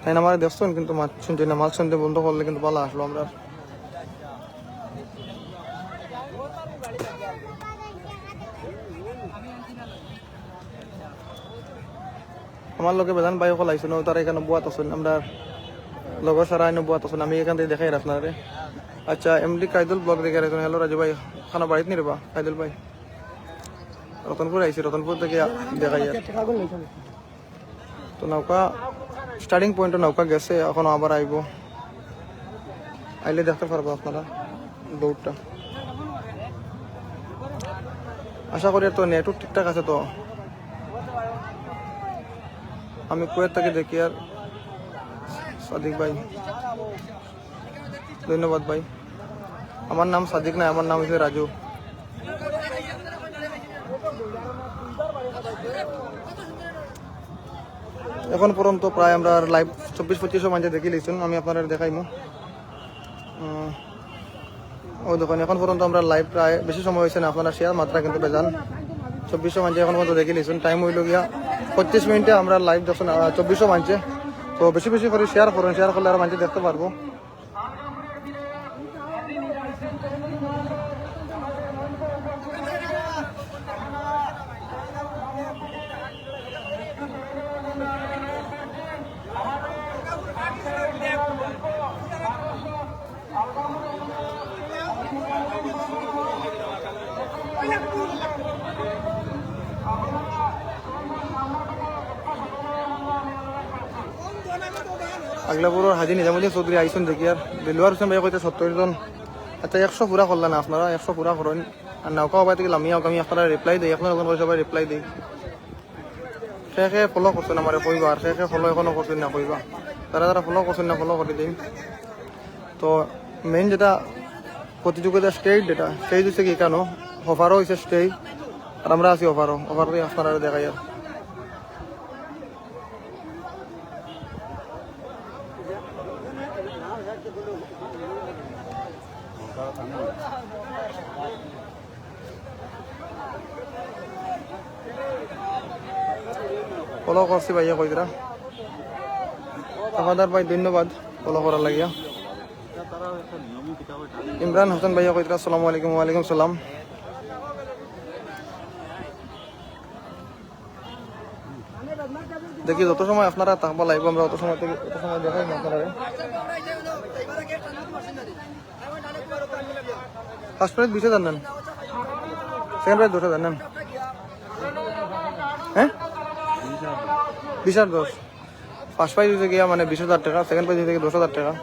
তাই না আমার দেখছেন কিন্তু মাত শুনছেন না। মাত শুনতে বন্ধ করলে কিন্তু পালা আসলো আমরা। আমার লোকে বেদান বাইক লাইছো না, তারা এখানে বুয়াত আসুন, আমরা লগর সারা আইন বুয়াত আসুন, আমি এখান থেকে দেখাই আপনারে। আচ্ছা এমডি কাইদুল ব্লগ দেখে রাখুন। হ্যালো রাজু ভাই, খানা বাড়িতে নি রেবা কাইদুল ভাই? রতনপুর আইসি, রতনপুর থেকে দেখাই। তো নৌকা স্টার্টিং পয়েন্টে নৌকা গেছে, এখন আবার আইব, আইলে দেখতে পারবো আপনারা দৌড়টা। আশা করি তো নেটওয়ার্ক ঠিকঠাক আছে তো। আমি কুয়েত থেকে দেখি আর সাদিক ভাই, ধন্যবাদ ভাই। আমার নাম সাদিক না, আমার নাম হচ্ছে রাজু। এখন পর্যন্ত প্রায় আমরা লাইভ 24-25 মাঝে দেখি লিখছেন, আমি আপনারা দেখাইমু। ও দেখুন এখন পর্যন্ত আমরা লাইভ প্রায় বেশি সময় হয়েছে না, আপনারা শেয়ার মাত্রা কিন্তু বেজান 24 মাঝে এখন পর্যন্ত দেখি লিখছেন। টাইম হইল গিয়া 25 মিনিটে আমরা লাইভ দেখুন 24 মাঝে। তো বেশি বেশি করে শেয়ার করুন, শেয়ার করলে আর মাঝে দেখতে পারবো। আগলাপুরের হাজি নিজামুদ্দিন চৌধুরী আইসুন দেখি আর দিলওয়ার হোসেন ভাই কইতে 70 জন। আচ্ছা 100 পুরা করলেন না আপনারা, 100 পুরা করেন। আর নৌকা হবাই থেকে আমি আপনারা রিপ্লাই দিই, আপনারা সবাই রিপ্লাই দিই। সে ফলো করছেন আমার কইবা, আর সে ফলো এখনো করছেন না কইবা। তারা ফলো করছেন না ফলো করে দিন। তো মেইন যেটা প্রতিযোগিতা স্টেজ, যেটা স্টেজ হচ্ছে কি কেন অফারও হয়েছে স্টেজ, আর আমরা আছি অফারও দিয়ে আপনারা দেখাই আর। ফলো করছি ভাইয়া কইরা, আমাদের ভাই ধন্যবাদ ফলো করার লাগিয়া। ইমরান হোসেন ভাইয়া কইরা আসসালামু আলাইকুম। ওয়ালাইকুম সালাম। দেখি যত সময় আপনারা থাকবা লাগবে, আমরা অত সময় দেখাই না আপনারা। ফার্স্ট প্রাইজ 20,000 নেন, সেকেন্ড প্রাইজ 10,000 নেন। হ্যাঁ 20 আর 10। ফার্স্ট প্রাইজ হয়েছে গিয়া মানে 20,000 টাকা, সেকেন্ড প্রাইজ হয়েছে 10,000 টাকা।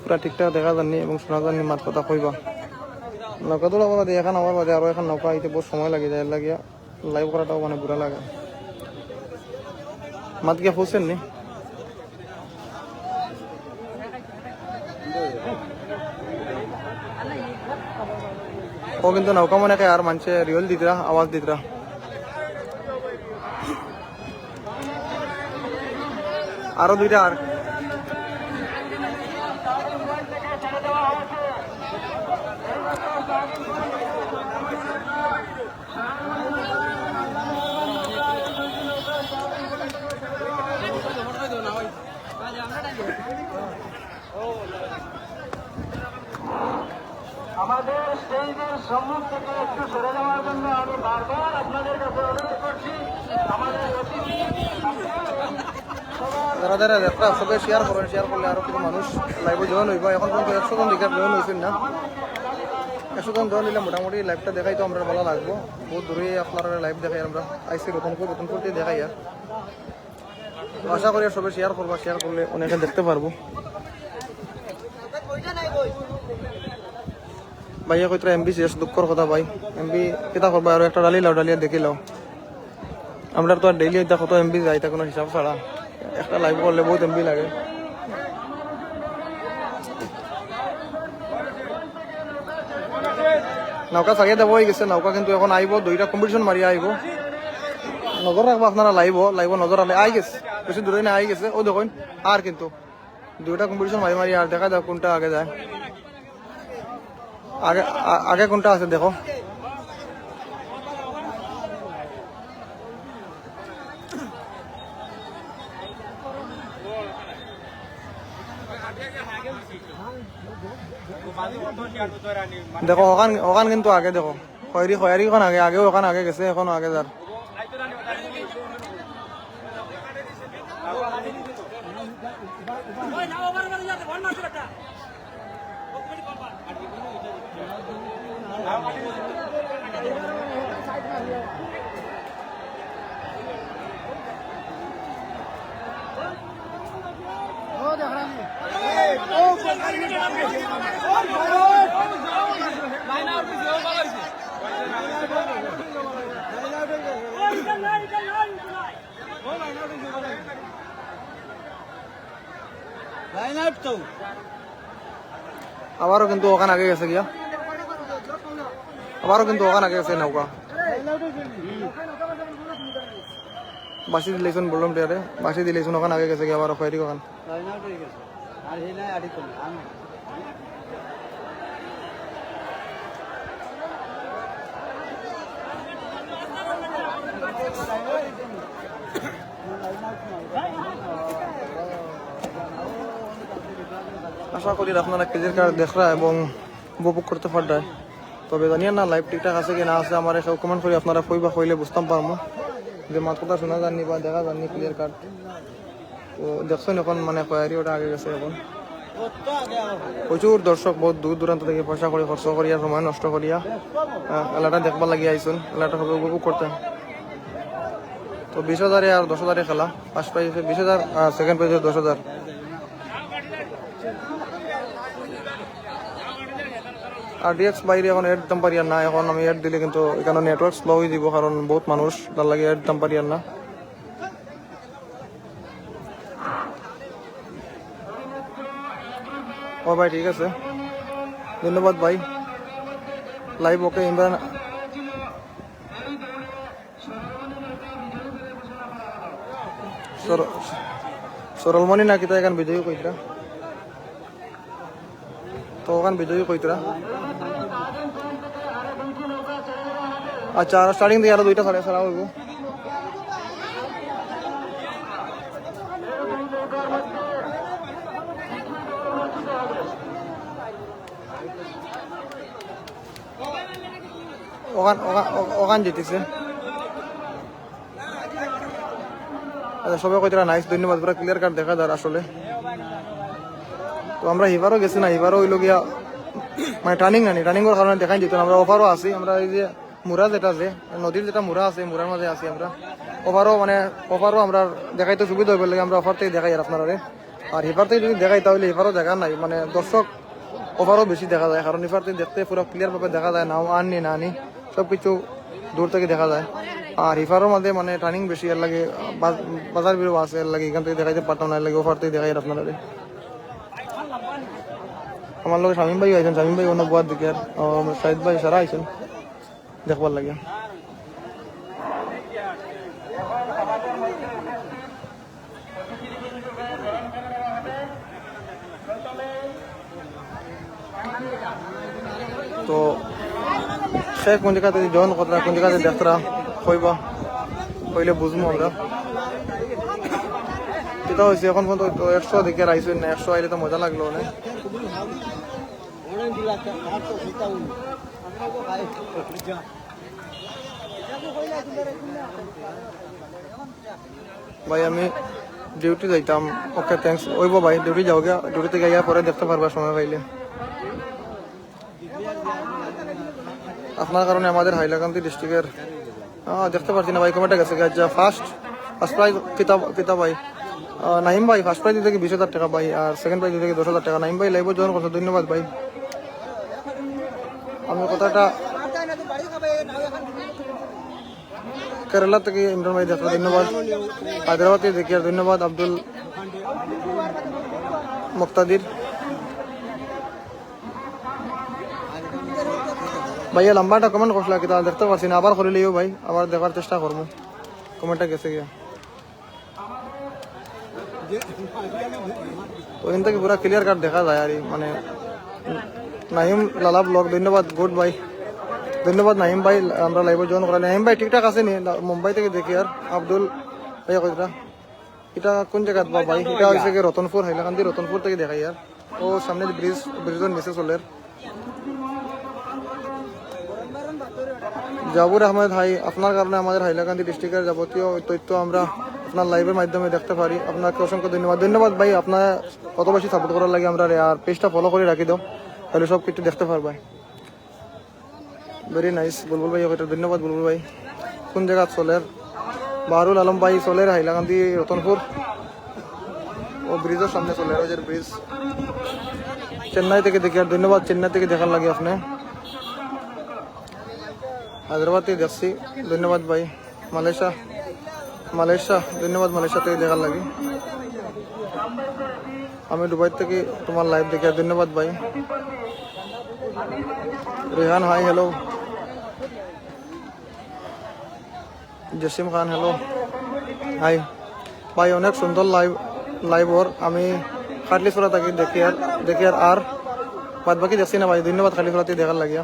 পুরা ঠিকঠাক দেখা যাননি এবং শোনা যাননি, মাত কথা কইবা। নৌকা তোলা বাদে এখন আমার বাদে আরো এখন নৌকা আইতে বহু সময় লাগে যায়, লাগিয়া লাইভ করাটাও মানে বুড়া লাগে। মাত গিয়া ফুসেন নি ও কিন্তু নৌকা মনে আর মানুষে রিয়েল দিতরা, আওয়াজ দিতরা। আরো দুইটা আর আমাদের স্টেজের সম্মুখ থেকে একটু সরে যাওয়ার জন্য আমি বারবার আপনাদের কাছে অনুরোধ করছি। আমাদের অতিথি যারা যারা যাত্রা সবাই শেয়ার করেন, শেয়ার করলে আরো কিছু মানুষ লাইভে জয়েন হইবা। এখন পর্যন্ত 100 জন দিকে জয়েন হয়েছেন না, 100 জন জয়েন হইলে মোটামুটি লাইভটা দেখাই তো আমরা ভালো লাগবো। বহুত দূরে আপনারা লাইভ দেখাই, আমরা আইসি রতনপুর দিয়ে দেখাই। আর আশা করি সবাই শেয়ার করবা, শেয়ার করলে অনেকে দেখতে পারবো। ভাইয়া কইতরা এমবি শেষ, দুঃখর কথা ভাই। এমবি কেটা করবা, আর একটা ডালি লাও, ডালিয়া দেখি লাও। আমরা তো আর ডেইলি কত এমবি যাই তা কোনো হিসাব ছাড়া, একটা লাইভ করলে বহুত এমবি লাগে। নৌকা চাগিয়ে দেব হয়ে গেছে, নৌকা কিন্তু এখন আইব, 2টা কম্পিটিশন মারিয়া আইব। নজর রাখবো আপনারা, লাইভ নজর রাখলে আই গেছে, বেশি দূরে না আই গেছে। ও দেখুন আর কিন্তু 2টা কম্পিটিশন মারি আর দেখা যাক কোনটা আগে যায়। আগে কোনটা আছে দেখো। দেখো ওখান কিন্তু আগে দেখো, খয়ারি এখন আগে ওখান আগে গেছে, এখনো আগে যার। আবারও কিন্তু ওখানে আগে গেছে গিয়া, আবারও কিন্তু ওখানে আগে গেছে নৌকা। বাসি দিলেছেন বললাম টিয়ারে, বাসি দিলেছেন ওখানে আগে গেছে গিয়া, আবারও ফেরি ওখান। আশা করি আপনারা কেজির কার্ড দেখরা এবং উপভোগ করতে পারবেন। তবে জানিয়ে না লাইভ ঠিকঠাক আছে কি না আছে আমার এসব কমেন্ট করে আপনারা কইবা, কইলে বুঝতাম পারবো যে মাত কথা শোনা যাননি বা দেখা যাননি ক্লিয়ার কার্ড। তো দেখছেন এখন মানে কয়ারি ওটা আগে গেছে। এখন প্রচুর দর্শক বহুত দূর দূরান্ত থেকে পয়সা করে খরচ করিয়া সময় নষ্ট করিয়া খেলাটা দেখবার লাগিয়ে আইসুন, খেলাটা সবাই উপভোগ করতেন। তো 20,000 আর 10,000 খেলা, ফার্স্ট প্রাইজ 20,000 আর সেকেন্ড প্রাইজ 10,000। আর ডিএক্স বাইরে এখন এড দিতাম পারি আর না, এখন আমি এড দিলে কিন্তু এখানে নেটওয়ার্ক স্লো হয়ে যাব, কারণ বহুত মানুষ তার লাগে এড দিতাম পারি আর না। ও ভাই ঠিক আছে, ধন্যবাদ ভাই। লাইভ ওকে। ইমরান সরলমণি না কিতা এখান বিজয়ী কইতরা, তো ওখান বিজয়ী কইতরা। আচ্ছা, আর স্টার্টিং দিয়ে আরো 2টা ছাড়া হইব। ওখান জিতেছে। আচ্ছা, সবাই কইতরা নাইস, ধন্যবাদ। পুরো ক্লিয়ার কার্ড দেখা যায় আসলে। তো আমরা হিবারও গেছি না, হিবারও হইল গিয়া মানে টার্নিং নানি, টার্নিংয়ের কারণে দেখাই যেত। আমরা অফারও আছি, আমরা এই যে মুরা যেটা যে নদীর যেটা মুরা আছে, মুরার মাঝে আছি আমরা। অফারও আমরা দেখাইতে সুবিধা হইবার লাগে আমরা অফার থেকে দেখাই আর আপনারা। আর হিপার থেকে যদি দেখাই তাহলে হিপারও দেখা নাই, মানে দর্শক অফারও বেশি দেখা যায়, কারণ হিপার থেকে দেখতে পুরো ক্লিয়ার ভাবে দেখা যায়, নাও আননি না আনি সব কিছু দূর থেকে দেখা যায়। আর হিপারের মধ্যে মানে টার্নিং বেশি, এর লাগে বাজার বিরো আছে, এর লাগে এখান থেকে দেখাইতে পারতাম না, এর লাগে অফার থেকে দেখাই আর আপনারা। আমার লোক শামীম ভাই আইছেন, শামীম ভাই অন্য বুয়ার দিকে, আর সাইদ ভাই সারা আইছেন দেখবার লাগে। তো সে কোন জায়গাতে জয়েন করা, কোন জায়গাতে দেখতরা কইবা, কইলে বুঝবো আমরা। যেটা হয়েছে এখন পর্যন্ত 100 দিকে আইসেন না, 100 আইলে তো মজা লাগলো অনেক। ভাই আমি ডিউটি যাইতাম। Okay thanks. ওইব ভাই ডিউটি যাও গিয়া, ডিউটি থেকে গিয়া পরে দেখতে পারবা সময় পাইলে। আপনার কারণে আমাদের হাইলাকান্দি ডিস্ট্রিক্টের দেখতে পারছি না ভাই, কমেন্টে গেছে। আচ্ছা, ফার্স্ট প্রাইজ কিতাব ভাই নাইম ভাই, ফার্স্ট প্রাইজ থেকে 20,000 টাকা ভাই, আর সেকেন্ড প্রাইজ থেকে 10,000 টাকা। নাইম ভাই লাইভ জয়েন করছো, ধন্যবাদ ভাই। আমি কথাটা কেরালা থেকে ইমরান ভাই দেখো, ধন্যবাদ। হায়দ্রাবাদ থেকে দেখি, ধন্যবাদ। আব্দুল মুক্তাদির ভাইয়া লম্বাটা কমেন্ট করছিল কি, দেখতে পাচ্ছি না, আবার করিলেও ভাই আবার দেখার চেষ্টা করবো। কমেন্টটা গেছে গিয়া, তো এখান থেকে পুরা ক্লিয়ার কাট দেখা যায় আর মানে। নাইম লালা ব্লগ, ধন্যবাদ। গুড ভাই, ধন্যবাদ নাইম ভাই, আমরা লাইভে জয়েন করা। নাইম ভাই ঠিকঠাক আছে নি? মুম্বাই থেকে দেখি। আর আব্দুল ভাইয়া কইরা এটা কোন জায়গাত বা ভাই? এটা হয়েছে কি রতনপুর, হাইলাকান্দি রতনপুর থেকে দেখাই। আর ও সামনে ব্রিজের নিচে চলের। জাবুর আহমেদ ভাই, আপনার কারণে আমাদের হাইলাকান্দি ডিস্ট্রিক্টের যাবতীয় তথ্য আমরা আপনার লাইভের মাধ্যমে দেখতে পারি। আপনাকে অসংখ্য ধন্যবাদ। ধন্যবাদ ভাই, আপনার কত বেশি সাপোর্ট করার লাগে আমরা। আর পেজটা ফলো করে রাখি দাও, তাহলে সব কিছু দেখতে পারবে। Very nice. বুলবুল ভাই ওইটা ধন্যবাদ। বুলবুল ভাই কোন জায়গা চলের? বাহারুল আলম ভাই চলের হাইলাকান্দি রতনপুর, ও ব্রিজের সামনে চলের, ওই যে ব্রিজ। চেন্নাই থেকে দেখি, আর ধন্যবাদ চেন্নাই থেকে দেখার লাগে আপনি। হায়দ্রাবাদ থেকে দেখছি, ধন্যবাদ ভাই। মালয়েশিয়া ধন্যবাদ মালয়েশিয়া থেকে দেখার লাগে আমি দুবাই থেকে তোমার লাইভ দেখে ধন্যবাদ ভাই রেহান হাই হ্যালো জসিম খান হ্যালো হাই ভাই অনেক সুন্দর লাইভ ওর আমি খাটলিছড়া থাকি দেখি আর বাদ বাকি দেখছি না ভাই ধন্যবাদ খাটলিছড়াতে দেখার লাগিয়া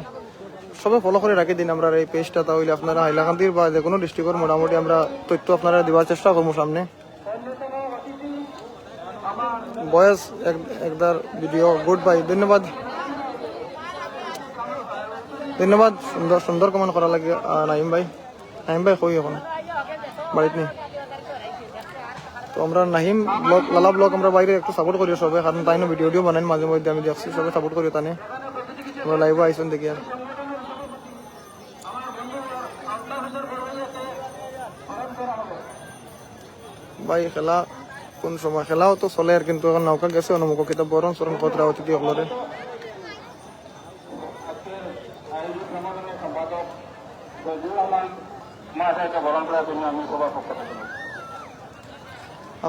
সবাই ফলো করে রাখি দিন আমরা এই পেজটা তাহলে আপনারা হাইলাকান্দির বা যে কোনো ডিস্ট্রিক্টের মোটামুটি আমরা তথ্য আপনারা দেওয়ার চেষ্টা করবো সামনে বয়েস একদার ভিডিও গুড বাই ধন্যবাদ সুন্দর সুন্দর কমেন্ট করা লাগে নাইম ভাই কই এখন বাড়িতে নেই তো আমরা নাহিম ব্লগ লালা ব্লগ আমরা বাইরে একটু সাপোর্ট করি সবাই কারণ তাই ভিডিও বানাই মাঝে মধ্যে আমি দেখছি সবাই সাপোর্ট করি তানে আমরা লাইভে আইসুন দেখি আর ভাই খেলা কোন সময় খেলাও তো চলে আর কিন্তু এখন নৌকা গেছে অনুমুখ কিতাব বরণ চরণ কতরা অতিথি সকলরে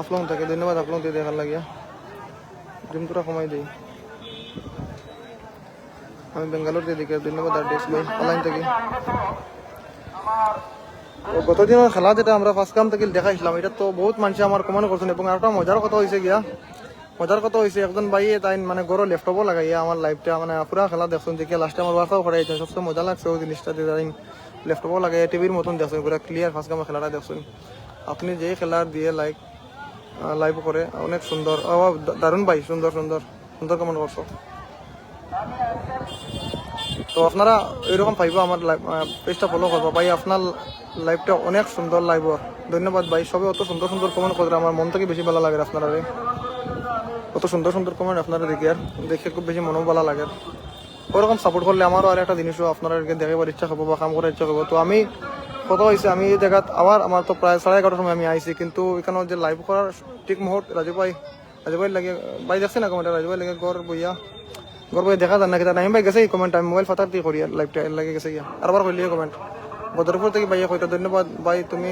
আফলং থাকে ধন্যবাদ আফলং দিয়ে দেখার লাগিয়া ডিমপুরা সময় দিই আমি বেঙ্গালোর দিয়ে দেখি ধন্যবাদ আর ডেস্ক ভাই অনলাইন থেকে গতদিনের খেলা যেটা আমরা ফার্স্ট কাম থেকে দেখাইছিলাম এটা তো বহুত মানুষ আমার কমেন্ট করছেন এবং একটা মজার কথা হয়েছে গিয়া একজন ভাই তাই মানে গড় ল্যাপটপও লাগাইয়া আমার লাইভটা মানে পুরা খেলা দেখছেন দেখে লাস্টে আমার ওয়ার্কআউট করাইছেন সবচেয়ে মজা লাগছে ওই জিনিসটা দিয়ে ল্যাপটপও লাগাইয়া টিভির মতন দেখছেন পুরা ক্লিয়ার ফার্স্ট কামের খেলাটা দেখছেন আপনি যে খেলার দিয়ে লাইভ করে অনেক সুন্দর দারুণ ভাই সুন্দর কমেন্ট করছো তো আপনারা এরকম পাইব আমার পেজটা ফলো করবো ভাই আপনার লাইভটা অনেক সুন্দর লাইভ ধন্যবাদ ভাই সবে অত সুন্দর কমেন্ট করে আমার মন থেকে বেশি ভালো লাগে আপনারা অত সুন্দর কমেন্ট আপনারা দেখে খুব বেশি মনও ভালো লাগে ওরকম সাপোর্ট করলে আমারও আর একটা জিনিসও আপনারা দেখাবার ইচ্ছা করবো বা কাম করার ইচ্ছা করবো তো আমি কত হয়েছে আমি এই জায়গাত আমার তো প্রায় 11:30 সময় আমি আইছি কিন্তু এখানে যে লাইভ করার ঠিক মুহূর্ত রাজু ভাই লাগে ভাই দেখছি না কমেন্ট রাজু ভাই লাগে গড় বইয়া দেখা যায় না কি নাইম ভাই গেছে কমেন্ট আমি মোবাইল ফাটার দিয়ে করি লাইভটা লাগে গেছে গিয়া আরবার করলি কমেন্ট বদরপুর থেকে ভাইয়া কইটা ধন্যবাদ ভাই তুমি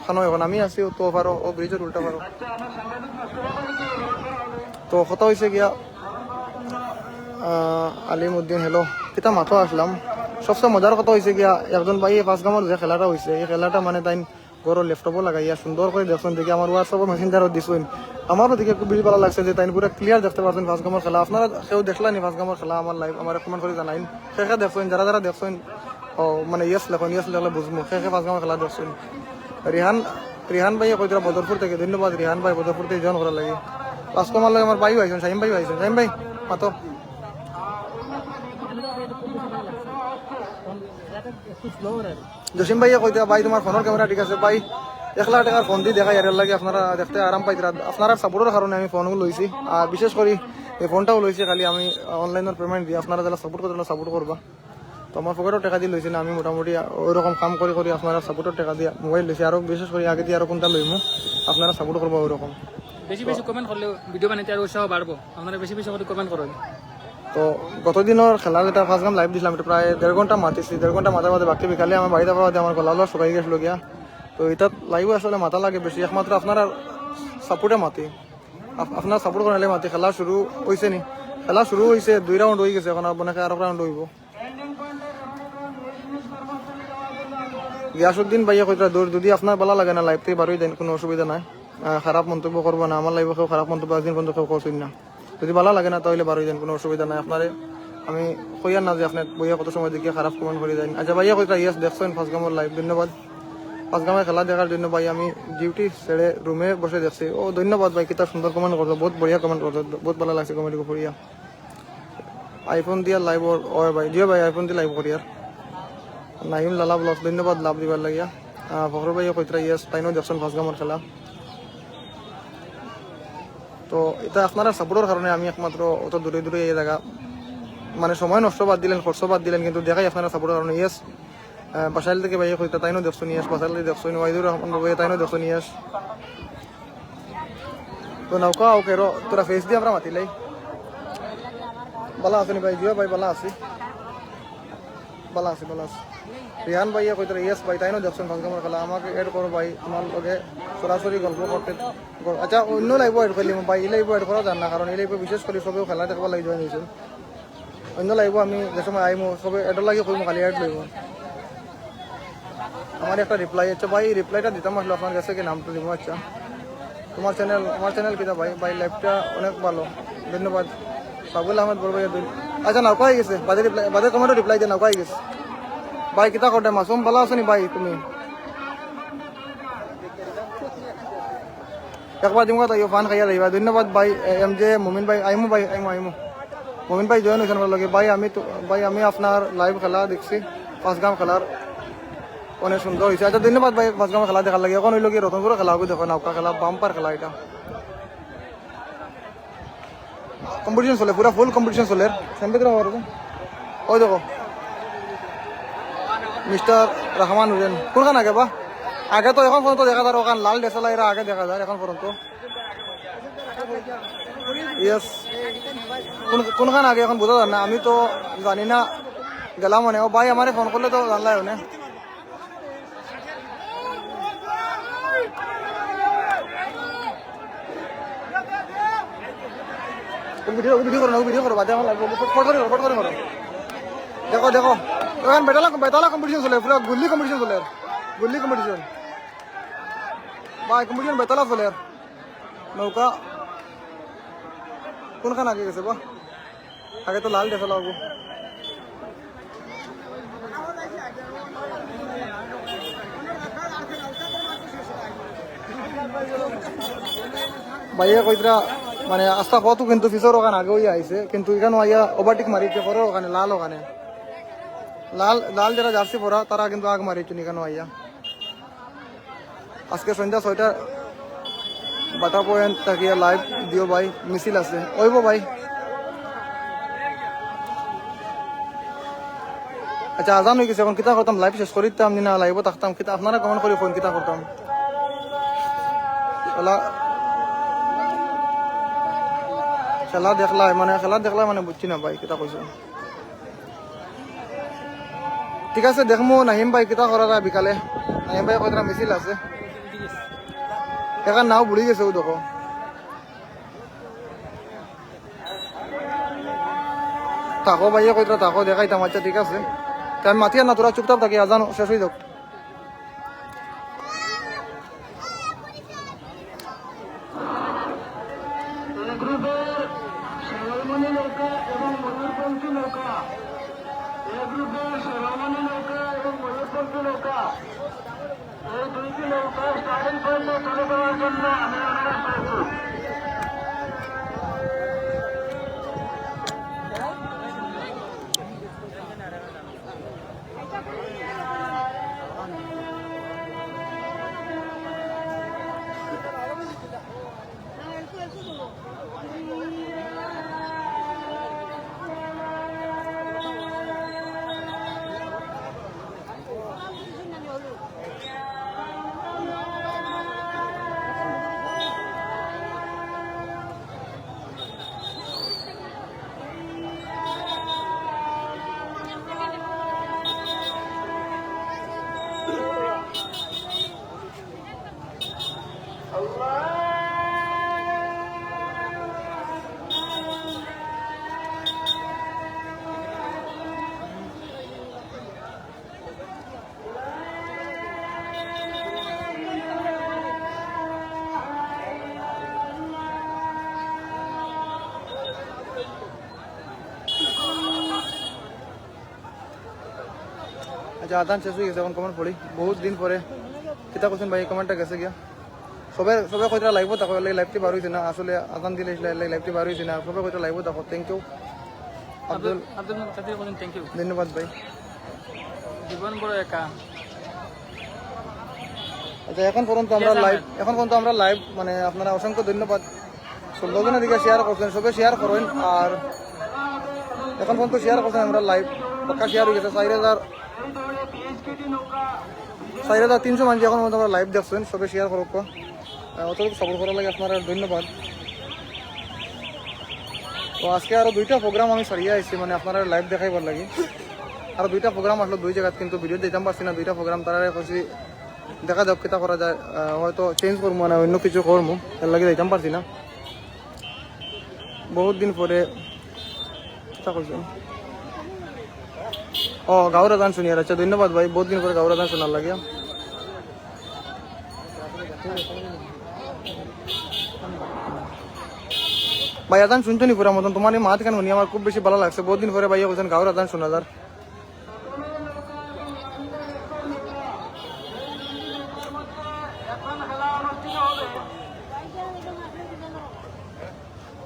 খানো এখন আমি আছি তো পারো ও ব্রিজের উল্টা পারো তো কথা হয়েছে গিয়া আলিমউদ্দিন হ্যালো কিতা মাথা আসলাম সবচেয়ে মজার কথা হয়েছে গিয়া একজন ভাই ফার্স্ট গামের যে খেলাটা হয়েছে এই খেলাটা মানে তাই গড় ল্যাপটপও লাগাইয়া সুন্দর করে দেখছেন দেখি আমার হোয়াটসঅ্যাপ মেসেঞ্জারও দিছেন আমারও দেখে খুব বেশি ভালো লাগছে যে তাই পুরো ক্লিয়ার দেখতে পারছেন ফার্স্ট গামের খেলা আপনারা কেউ দেখলেনি ফার্স্ট গামের খেলা আমার লাইভ আমার কমেন্ট করে জানাইন সেখানে দেখছেন যারা দেখছেন ও মানে ইয়েস লেখলে বুঝবো সেখানে ফার্স্ট গামের খেলা দেখছেন রিহান ভাই কইতরা বদরপুর থেকে ধন্যবাদ রিহান ভাই বদরপুর থেকে জয়েন করার লাগে ফার্স্ট গামের লাগে আমার ভাইও আইছেন শাহিম ভাই মাতো জসিম ভাইয়া কইতে ভাই তোমার ফোনের ক্যামেরা ঠিক আছে ভাই 1 লাখ টাকার ফোন দিয়ে দেখা এর লাগে আপনারা দেখতে আরাম পাইতরা আপনারা সাপোর্টের কারণে আমি ফোনগুলো লইছি আর বিশেষ করে এই ফোনটাও লইছি খালি আমি অনলাইনের পেমেন্ট দিয়ে আপনারা যারা সাপোর্ট করবা তো আমার পকেটও টাকা দিয়ে লইছি না আমি মোটামুটি ওইরকম কাম করে আপনারা সাপোর্টের টাকা দিয়ে মোবাইল লইছি আরো বিশেষ করে আগে দিয়ে আরো কোনটা লইমু আপনারা সাপোর্ট করবো ওইরকম বেশি কমেন্ট করলে ভিডিও বানাইতে আর উৎসাহ বাড়বো আপনারা বেশি করে কমেন্ট করুন তো গতদিনের খেলা যেটা ফার্স্ট গাম লাইভ দিছিলাম এটা প্রায় 1.5 ঘন্টা মাতিছি 1.5 ঘন্টা মাথার মধ্যে বাকি বিকালে আমার বাড়িতে পাওয়া আমার গলা শুকাই গেছিল গিয়া তো এটা লাইভও আসলে মাথা লাগে বেশি একমাত্র আপনারা সাপোর্টে মাতি আপনার সাপোর্ট করালে মাতি খেলা শুরু হয়েছে নি খেলা শুরু হয়েছে 2 রাউন্ড হয়ে গেছে এখন আপনাকে আরো রাউন্ড হইব গিয়াসুদ্দিন ভাইয়া কইরা যদি আপনার ভালো লাগে না লাইভ থেকে বারোই দেন কোনো অসুবিধা নাই খারাপ মন্তব্য করবো না আমার লাইভে কেউ খারাপ মন্তব্য একদিন পর্যন্ত কেউ করছেন না যদি ভালো লাগে না তাহলে বারোই দেন কোনো অসুবিধা নাই আপনারে আমি কইয়ার না যে আপনার বইয়া কত সময় দেখিয়ে খারাপ কমেন্ট করে দেন আচ্ছা ভাইয়া কইরা ইয়েস দেখছেন ফার্স্ট গামের লাইভ ধন্যবাদ ফার্স্ট গামের খেলা দেখার জন্য ভাই আমি ডিউটি ছেড়ে রুমে বসে দেখছি ও ধন্যবাদ ভাই কিতা সুন্দর কমেন্ট করছো বহুত বঢ়িয়া কমেন্ট করছো বহুত ভালো লাগছে কমেন্ট করিয়া আইফোন দিয়া লাইভ ও ভাই দিও ভাই আইফোন দিয়ে লাইভ করিয়ার নাইম লালা ব্লগ ধন্যবাদ লাভ দিবার লাগিয়া ফখর ভাইয়া কইরা ইয়েস তাইনও দেখছেন ফার্স্ট গামের খেলা তো এটা আপনারা সাপোর্টের কারণে আমি একমাত্র অত দূরে এই জায়গা মানে সময় নষ্ট বাদ দিলেন খরচ বাদ দিলেন কিন্তু দেখাই আপনারা সাপোর্টের কারণে ইয়েস বাসাইল থেকে ভাইয়া কইতা তাইনও দেখছো নিয়েস বাসাইল দেখছো ওয়াইদুর রহমান ভাই তাইনও দেখছো নিয়েস তো নৌকা ওকে তোরা ফেস দিয়ে আমরা মাতিলাই বালা আছে নি ভাই দিও ভাই বালা আছে রিহান ভাইয়া কইতে ইয়েস ভাই তাই না দেখছেন ফাঁসগামের খেলা আমাকে এড করো ভাই তোমার লগে সরাসরি গল্প করতে আচ্ছা অন্য লাইভ এড করলি ভাই এই লাইভ এড করা যান না কারণ এই লাইভে বিশেষ করে সবেও খেলা দেখবার লাগি জয়েন হয়েছিল অন্য লাইভ আমি যে সময় আইমো সবে এডর লাগে কইমো খালি এড লইব আমার একটা রিপ্লাই আচ্ছা ভাই রিপ্লাইটা দিতাম আসলে আপনার কাছে কি নামটা দিব আচ্ছা তোমার চ্যানেল আমার চ্যানেল কিনা ভাই ভাই লাইভটা অনেক ভালো ধন্যবাদ সাবুল আহমেদ বড় ভাই আচ্ছা নাও কয়ে গেছে বাদে কমেন্টও রিপ্লাই দিয়ে নাও কয়ে গেছে ভাই কিতা করতে মাসুম ভালো আছো নি ভাই তুমি একবার দিমা তাই ফান খাইয়া লইবা ধন্যবাদ ভাই এম জে মুমিন ভাই আইমু ভাই আইমু মুমিন ভাই জয়েন হয়েছেন ভালো লাগে ভাই আমি আপনার লাইভ খেলা দেখছি পাঁচগাম খেলার অনেক সুন্দর হয়েছে আচ্ছা ধন্যবাদ ভাই পাঁচগাম খেলা দেখার লাগে এখন হইল কি রতনপুরে খেলা হবে দেখো নৌকা খেলা বাম্পার খেলা এটা কম্পিটিশন চলে পুরা ফুল কম্পিটিশন চলে সেমপে ওই দেখো মিস্টার রহমান হুসেন কোনখান আগে বা আগে তো এখন পর্যন্ত দেখা যায় ওখান লাল ডেসালা এরা আগে দেখা যায় এখন পর্যন্ত ইয়েস কোনখান আগে এখন বোঝা যায় না আমি তো জানি না গেলাম মানে ও ভাই আমারে ফোন করলে তো জানলাই মানে ভিডিও করো বাদে আমার লাগবে ফটো করো দেখো দেখো এখন বেতালা কম্পিটিশন চলে পুরো গুল্লি কম্পিটিশন চলে গুল্লি কম্পিটিশন ভাই কম্পিটিশন বেতালা চলে নৌকা কোনখান আগে গেছে বা আগে তো লাল দেখা লাগবো ভাইয়া কইতরা মানে আস্তা কত কিন্তু ফিসর ওখানে আগে হয়ে আইছে কিন্তু এখানে আইয়া ওভারটেক মারিতে পরে ওখানে লাল লাল যারা জার্সি পরা তারা কিন্তু আগ মারিছে এখানে আইয়া আজকে সন্ধ্যা 6টা বাটা পয়েন্ট তাকিয়া লাইভ দিও ভাই মিছিল আছে ওইব ভাই আচ্ছা আজান হয়ে গেছে এখন কিতা করতাম লাইভ শেষ করিতাম না লাইভ থাকতাম কিতা আপনারা কমেন্ট করে ফোন কিতা করতাম খেলা দেখলা মানে বুঝছি না ভাই কিতা কইছো ঠিক আছে দেখমু নাহিম ভাই কিতা করা বিকালে নাহিম ভাই কতটা মিছিল আছে এখন নাও বুড়ি গেছে ও দেখো থাকো ভাইয়া কইতরা থাকো দেখাইতাম আচ্ছা ঠিক আছে আমি মাথিয়া না তোরা চুপচাপ থাকি আজান শেষ হয়ে যাক এই দুইটি নৌকা স্টার্টিং পয়েন্টে চলে যাওয়ার জন্য আমি অনুরোধ করেছি আচ্ছা আদান শেষ হয়ে গেছে এখন কমেন্ট পড়ি বহুত দিন পরে কিতা কোশ্চেন ভাই কমেন্টটা গেছে গিয়া সবে কইটা লাইভ থাকো লাইভটি বার হয়েছে না আসলে আদান দিলে লাইভটি বার হয়েছে না সবে কইটা লাইভ থাকো thank you Abdul thank you ধন্যবাদ ভাই জীবন বড় একা আচ্ছা এখন পর্যন্ত আমরা লাইভ মানে আপনারা অসংখ্য ধন্যবাদ 16 জনের দিকে শেয়ার করছেন সবে শেয়ার করেন আর এখন পর্যন্ত শেয়ার করছেন আমরা লাইভ পাক্কা শেয়ার হয়ে গেছে 4,300 মানুষ এখন পর্যন্ত আমরা লাইভ দেখছেন সবে শেয়ার করুক অতটুকু সফল করার লাগে আপনারা ধন্যবাদ তো আজকে আরো 2টা প্রোগ্রাম আমি সারিয়ে আসছি মানে আপনারা লাইভ দেখাইবার লাগে আর দুইটা প্রোগ্রাম আসলো দুই জায়গাত, কিন্তু ভিডিও দিতাম পারছি না দুইটা প্রোগ্রাম। তারা কইছি দেখা যাক কিতা করা যায়, হয়তো চেঞ্জ করবো না অন্য কিছু করবো, এর লাগে দিতাম পারছি না। বহুত দিন পরে কিতা কইছেন ও গাঁওর গান শুনি। আর আচ্ছা ধন্যবাদ ভাই, বহুত দিন পরে গাঁওর গান শোনার লাগিয়া। ভাই আদান শুনছো নি পুরা মতন? তোমার এই মাত কেন শুনি আমার খুব বেশি ভালো লাগছে। বহুত দিন পরে ভাইয়া বলছেন গাঁওর আদান শোনা যার।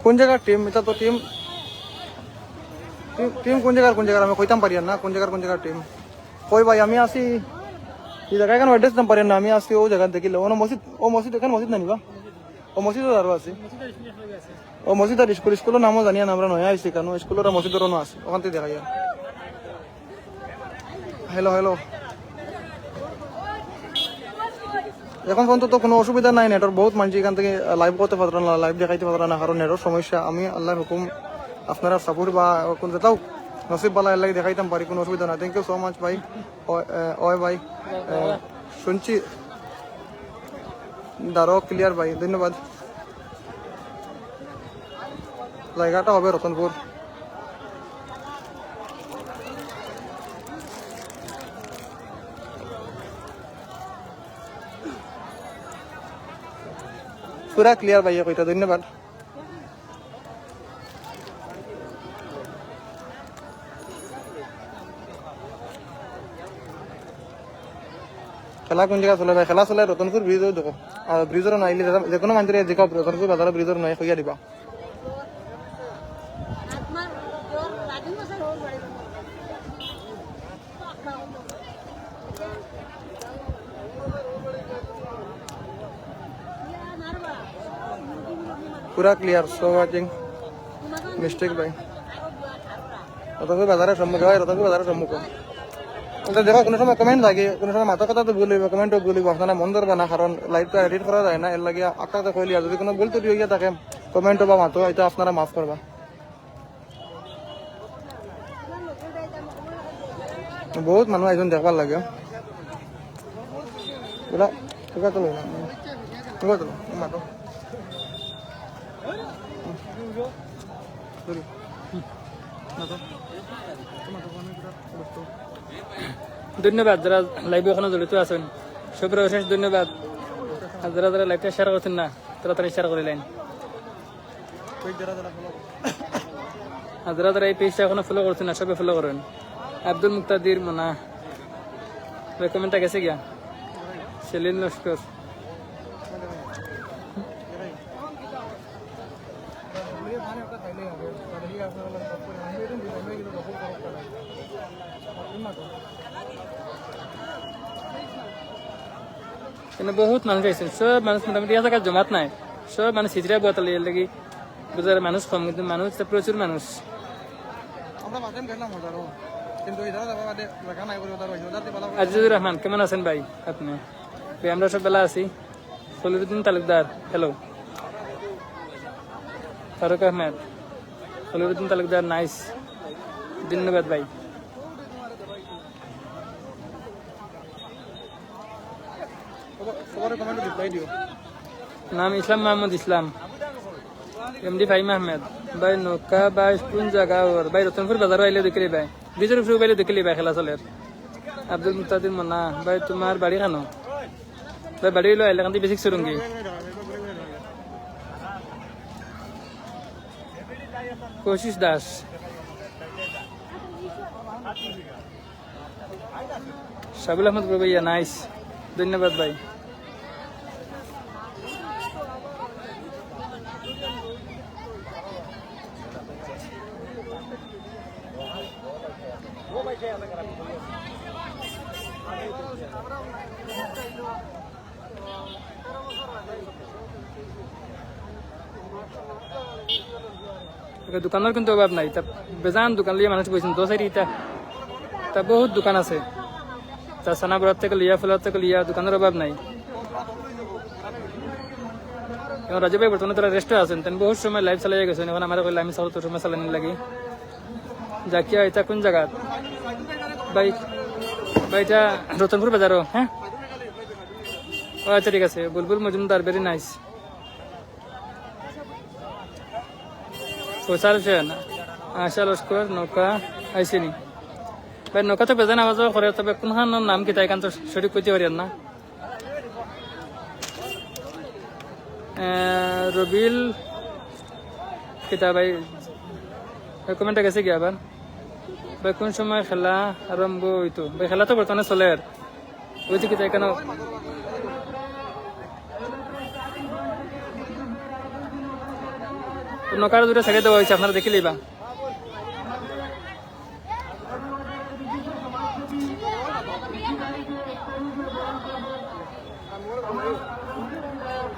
কোন জায়গার টিম এটা? তো টিম টিম কোন জায়গার আমি কইতাম পারি না কোন জায়গার টিম। কই ভাই আমি আসি এই জায়গায় কেন অ্যাড্রেস দিতাম পারি না। আমি আসি ও জায়গা দেখিলে ও মসজিদ এখানে মসজিদ না নিবা ও মসজিদও আরো আছে। ও মসজিদ আর স্কুলের নামও জানি না, আমরা নয়া আইসি কেন স্কুলের মসজিদেরও আছে, ওখান থেকে দেখা যায়। হ্যালো এখন পর্যন্ত তো কোনো অসুবিধা নাই, নেটওয়ার্ক বহুত মানুষ এখান থেকে লাইভ করতে পারতো না, লাইভ দেখাইতে পারতো না, কারণ নেটওয়ার্ক সমস্যা। আমি আল্লাহর হুকুম আপনারা সাপোর্ট বা কোন যেটাও নসিব বালা এর লাগে দেখাইতাম পারি, কোনো অসুবিধা নাই। থ্যাংক ইউ সো মাচ ভাই। ওই ভাই শুনছি দাঁড়ো ক্লিয়ার ভাই, ধন্যবাদ। জায়গাটা হবে রতনপুর। পুরা ক্লিয়ার ভাইয়া কইতা, ধন্যবাদ। খেলা কোন জায়গা চলে ভাই? খেলা চলে রতনপুর ব্রিজও দেখো, আর ব্রিজের না আইলে যে কোনো মানুষের জিকা রতনপুর বাজারের ব্রিজের নয় কইয়া দিবা। পুরা ক্লিয়ার, সো ওয়াচিং মিস্টেক ভাই। রতনপুর বাজারের সম্মুখে ভাই, রতনপুর বাজারের সম্মুখে। দেখো কোনো সময় কমেন্ট থাকে, কোনো সময় মাথা কথা তো বলিব, কমেন্টও বলিব, আপনারা মন ধরবে না, কারণ লাইভটা এডিট করা যায় না, এর লাগে আপনাকে কইলি। আর যদি কোনো ভুল ত্রুটি হইয়া থাকে কমেন্টও বা মাতো, এটা আপনারা মাফ করবা। বহুত মানুষ একজন দেখবার লাগে পুরা ঠিক আছে না ঠিক আছে মাতো। ধন্যবাদ যারা লাইভে এখনো জড়িত আছেন, সবের অশেষ ধন্যবাদ। আর যারা যারা লাইভটা শেয়ার করছেন না তাড়াতাড়ি শেয়ার করিলেন। আর যারা যারা এই পেজটা এখনো ফলো করছেন না সবে ফলো করেন। আব্দুল মুক্তাদির মোনা রেকমেন্ডটা গেছে গিয়া। সেলিন লস্কর বহুত মানুষ আইসেন, সব মানুষ মোটামুটি জায়গা জমাত নাই, সব মানুষ হিজড়া বোতল লাগি বুঝার মানুষ কম, কিন্তু মানুষ প্রচুর মানুষ। আজিজুর রহমান কেমন আছেন ভাই আপনি? আমরা সব বেলা আছি। ফলিরুদ্দিন তালুকদার হ্যালো। ফারুক আহমেদ, ফলিরুদ্দিন তালুকদার নাইস, ধন্যবাদ ভাই। নাম ইসলাম মোহাম্মদ ইসলাম, এমডি ফাইম আহমেদ ভাই। নৌকা ভাই কোন জায়গা ওর ভাই? রতনপুর বাজার আইলে দেখিলি ভাই, ব্রিজের উপরে বাইলে দেখিলি ভাই খেলা চলের। আব্দুল মুক্তাদির মোনা ভাই, তোমার বাড়ি কেন ভাই? বাড়ি হইলো আইলে কান্তি বেশি সুরঙ্গি। কশিস দাস, সাবুল আহমদ ভাইয়া নাইস, ধন্যবাদ ভাই। দোকানের কিন্তু অভাব নাই, তা বেজান দোকান লিয়ে মানুষ বলছেন। দো সাইড তা বহুত দোকান আছে, তা সানাবরাত থেকে লিয়া ফুলার থেকে লিয়া দোকানের অভাব নাই। এখন রাজু ভাই বর্তমানে তারা রেস্টে আছেন, তেন বহুত সময় লাইভ চালাই গেছেন। এখন আমার কইলে আমি চালো তোর সময় চালানি লাগি। জাকিয়া এটা কোন জায়গা? ভাই ভাইটা রতনপুর বাজারও, হ্যাঁ? ও আচ্ছা ঠিক আছে, বুলবুল মজুমদার, ভেরি নাইস। প্রচার আশা লস্কর নৌকা আইসিনি ভাই, নৌকা তো বেজান আওয়াজ করে, তবে কোনখান নাম কি তাই কান তো সঠিক করতে পারি না। রবিল কিতা ভাই কমেন্টটা গেছে কি আবার ভাই, কোন সময় খেলা আরম্ভ হইতো? ভাই খেলা তো বর্তমানে চলে আর বুঝছি কি তাই কেন নৌকার দুটো ছেড়ে দেওয়া হয়েছে, আপনারা দেখিলেই বা।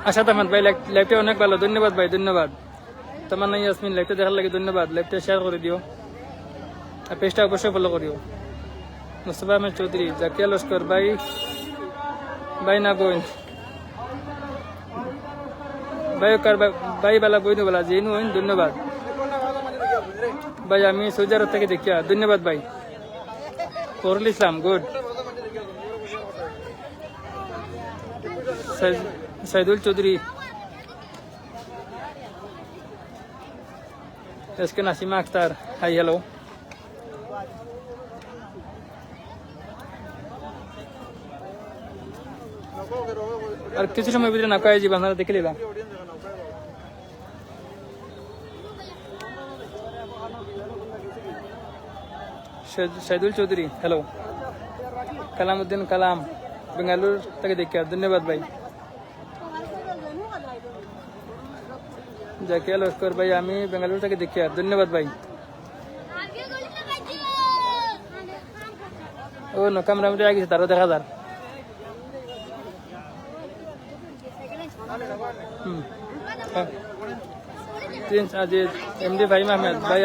আশাদ আহমদ ভাই, লাইভটা অনেক ভালো, ধন্যবাদ ভাই, ধন্যবাদ। তামান্না ইয়াসমিন, লাইভটা দেখার লাগে ধন্যবাদ। লাইভটা শেয়ার করে দিও আর পেজটা অবশ্যই ফলো করিও। মুস্তফা আহমেদ চৌধুরী, জাকিয়া লস্কর ভাই, ভাই না বোন ভাই, কার ভাই বেলা বই বেলা যে নুন, ধন্যবাদ ভাই। আমি সৌদি আরব থেকে দেখিয়া, ধন্যবাদ ভাই। Forul Islam, good. Saidul Chowdhury, SK Nasima Akter, hi hello. আর কিছু সময় ভিতরে নৌকা আই যাবে, আপনারা দেখে নিবা। সাইদুল চৌধুরী, হ্যালো। কালামউদ্দিন কালাম, বেঙ্গালুর থেকে দেখে, ধন্যবাদ ভাই। জাকিয়া লস্কর ভাই, আমি বেঙ্গালুরু থেকে দেখি, ধন্যবাদ ভাই। ও নৌকা মোটামুটি আগেছে, তারও দেখা যার। প্রিন্স আজিজ, এমডি ফাহিম আহমেদ ভাই,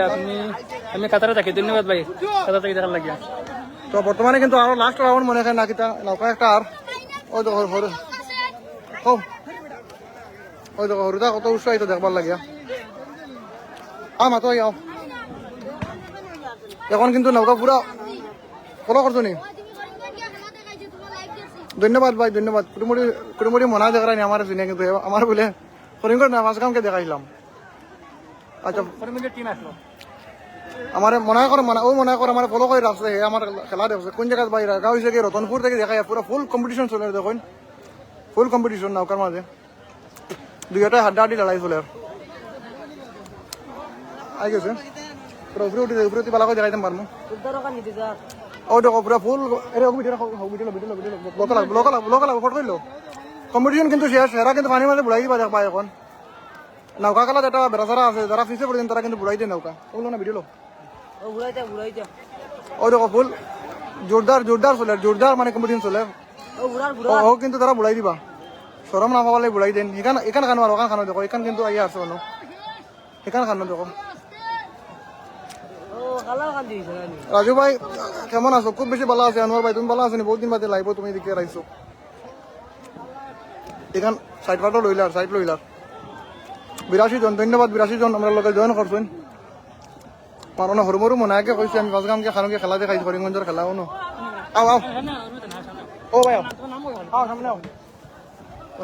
আমি কাতারে থাকি, ধন্যবাদ ভাই, কাতার থেকে দেখার লাগিয়া। তো বর্তমানে কিন্তু আরো লাস্ট রাউন্ড মনে হয় না কিতা নৌকা একটা আর ওই দেখো ওই দেখো হরুদা কত উৎসাহিত দেখবার লাগিয়া। মাতো আও, এখন কিন্তু নৌকা পুরা ফলো করছো নি। ধন্যবাদ ভাই, ধন্যবাদ। কুড়িমুড়ি মনা দেখাই আমার চিনে, কিন্তু আমার বলে করিমগড় নামাজগামকে দেখাইলাম। আচ্ছা, আমার মনে করে আমার ফলো করে রাখছে, আমার খেলা দেখছে কোন জায়গায় বাইরে গাঁও হয়েছে কি রতনপুর থেকে দেখাই, পুরো ফুল কম্পিটিশন চলে দেখুন, ফুল কম্পিটিশন নৌকার মাঝে দুইটাই হাড্ডাহাড্ডি লড়াই চলে। আই গেছে পুরো উপরে উঠে উপরে পালা করে দেখাইতাম পারবো। ও দেখো পুরো ফুল ব্লক ফটো করলো। কম্পিটিশন কিন্তু শেষ, এরা কিন্তু পানির মাঝে বুড়াই দিবা দেখবা। এখন নৌকা খেলা যেটা বেড়াচারা আছে, যারা ফিসে পড়েছেন তারা কিন্তু বুড়াই দিয়ে নৌকা ওগুলো না ভিডিও। ও দেখো ফুল জোরদার চলে, জোরদার মানে কম্পিটিশন চলে। ও কিন্তু তারা বুড়াই দিবা, সরম না পাওয়ালে বুড়াই দেন। এখানে খানো আর ওখানে খানো দেখো, এখান কিন্তু আইয়া আছে মানুষ, এখানে খানো দেখো। রাজু ভাই কেমন আছো? খুব বেশি ভালো আছে। আনোয়ার ভাই তুমি ভালো আছো? বহুত দিন বাদে লাইভ তুমি দিকে রাইছো। এখান সাইড পাটো লইলার, সাইড লইলার 82 জন, ধন্যবাদ 82 জন আমরা লোকে জয়েন করছেন। মারনা হরমরু মনাকে কইছি আমি পাঁচগামকে খানোকে খেলা দেখাইছি, করিমগঞ্জের খেলা অনু। আও ও ভাই সামনে আও।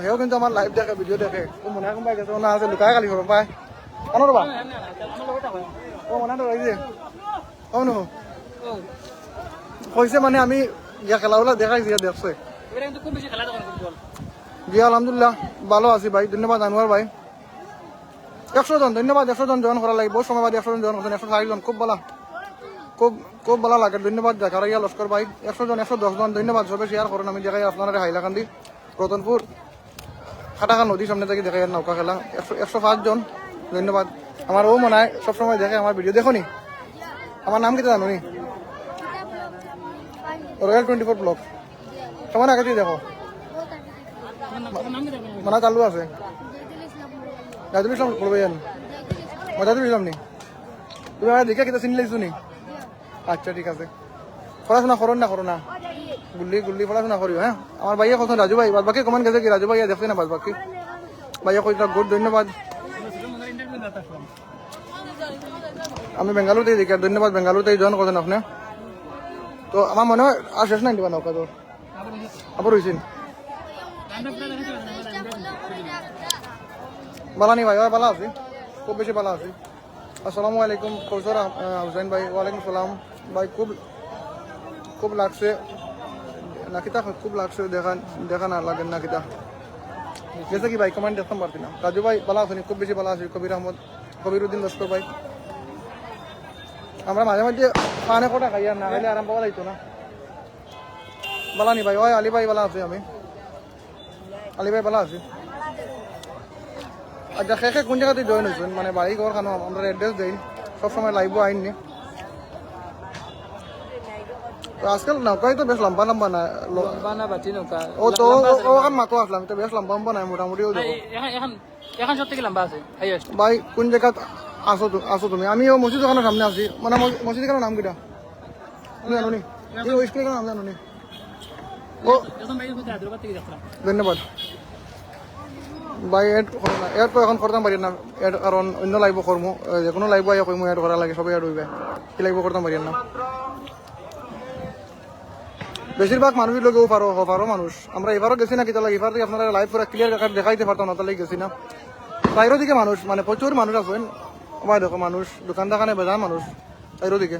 হেও কিন্তু আমার লাইভ দেখে, ভিডিও দেখে। ও মনে কম পাই গেছে, না আছে লুকায় খালি করো পাই কেন রবা। ও মনে তো রয়েছে অনু কইছে মানে আমি ইয়া খেলাগুলা দেখাইছি, দেখছে। জি আলহামদুলিল্লাহ ভালো আছি ভাই, ধন্যবাদ আনোয়ার ভাই। 100 জন ধন্যবাদ, 100 জন জয়েন করা লাগে, বহুত সময় বাদে 100 জন জয়েন করছেন। 160 জন, খুব ভালো, খুব ভালো লাগে। ধন্যবাদ জাকারিয়া লস্কর ভাই। 100 জন, 110 জন ধন্যবাদ। সবে শেয়ার করেন। আমি দেখাই আপনারা হাইলাকান্দি রতনপুর খাটাখান নদীর সামনে থেকে দেখাই নৌকা খেলা। 105 জন ধন্যবাদ। আমার ও মনে হয় সবসময় দেখে আমার ভিডিও। দেখো নি আমার নাম কিতা জানো নি? Royal 24 blog. কেমন আগে দিয়ে দেখো মানে চালু আছে। জাহিদুল ইসলাম বলবে জানি, জাহিদুল ইসলাম নি? তুমি আমার দেখে কিতা চিনি লাগছো নি? আচ্ছা ঠিক আছে, পড়াশোনা করো না গুল্লি পড়াশোনা করিও। হ্যাঁ আমার ভাইয়া কথা রাজু ভাই, বাদ বাকি কমেন্ট গেছে কি রাজু ভাইয়া দেখছে না? বাদ বাকি ভাইয়া কইটা গুড, ধন্যবাদ। আমি বেঙ্গালুর থেকে দেখি, ধন্যবাদ বেঙ্গালুর থেকে জয়েন করছেন আপনি। তো আমার মনে হয় আর শেষ নাই দিবা নৌকা তো আবার হয়েছেন বালানি ভাই ভাই ভালো আছি খুব বেশি ভালো আছি আসসালামু আলাইকুম কৌশর হুসাইন ভাই ওয়ালাইকুম সালাম ভাই খুব খুব লাগছে নাকিতা খুব লাগছে দেখা না লাগে নাকিতা গেছে কি ভাই কমেন্ট দেখতাম পারছি না রাজু ভাই ভালো আছেন খুব বেশি ভালো আছি কবির আহমদ কবিরুদ্দিন লস্কর ভাই আমরা মাঝে মাঝে পানে কটা খাই আর না খাইলে আরাম পাওয়া যাইতো না বালানি ভাই ওই আলী ভাই ভালো আছে আমি আলী ভাই ভালো আছি আচ্ছা শেষে কোন জায়গাতে জয়েন হয়েছেন মানে বাড়ি ঘর খানো আমরা অ্যাড্রেস দিই সবসময় লাইভও আইননি তো আজকাল নৌকাই তো বেশ লম্বা লম্বা না লম্বা না বাটি নৌকা ও তো ও এখন মাতো আসলাম তো বেশ লম্বা লম্বা নাই মোটামুটি এখন সব থেকে লম্বা আছে হাইয়েস্ট ভাই কোন জায়গাত আসো তুমি আমি ও মসজিদ দোকানের সামনে আছি মানে মসজিদ দোকানের নাম কিটা জানো নি ওই স্কুলের নাম জানো নি ও ধন্যবাদ ভাই এড এড তো এখন করতাম পারি না এড কারণ অন্য লাইভ করমু যে কোনো লাইভ আই কইমু এড করা লাগে সবাই এড হইবে কি লাইভ করতাম পারি না বেশিরভাগ মানুষের লোকেও পারো মানুষ আমরা এবারও গেছি না কি তাহলে এবার থেকে আপনারা লাইভ পুরো ক্লিয়ার কাট দেখাইতে পারতাম না তাহলে গেছি না বাইরের দিকে মানুষ মানে প্রচুর মানুষ আছেন ভাই দেখো মানুষ দোকান দোকানে বেজান মানুষ বাইরের দিকে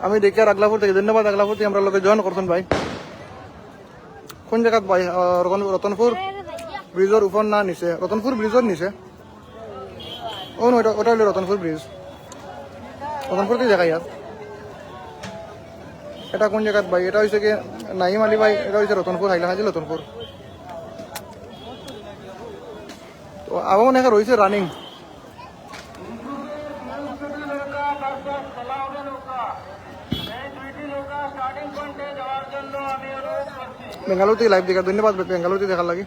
আমি দেখি আর আগলাপুর থেকে ধন্যবাদ আগলাপুর থেকে আমরা লোকে জয়েন করছেন ভাই কোন জায়গাত ভাই রতনপুর ব্রিজের উপর না নিচে রতনপুর ব্রিজের নিচে ও ওটা হলো রতনপুর ব্রিজ রতনপুর কি জায়গা ইয়ার এটা কোন জায়গাত ভাই এটা হয়েছে কি নাইম আলী ভাই এটা হয়েছে রতনপুর হাইলাহাজি রতনপুর তো আবার মনে হয় রয়েছে রানিং বেঙ্গালুরুতে লাইভ দেখা ধন্যবাদ বেঙ্গালুরুতে দেখার লাগে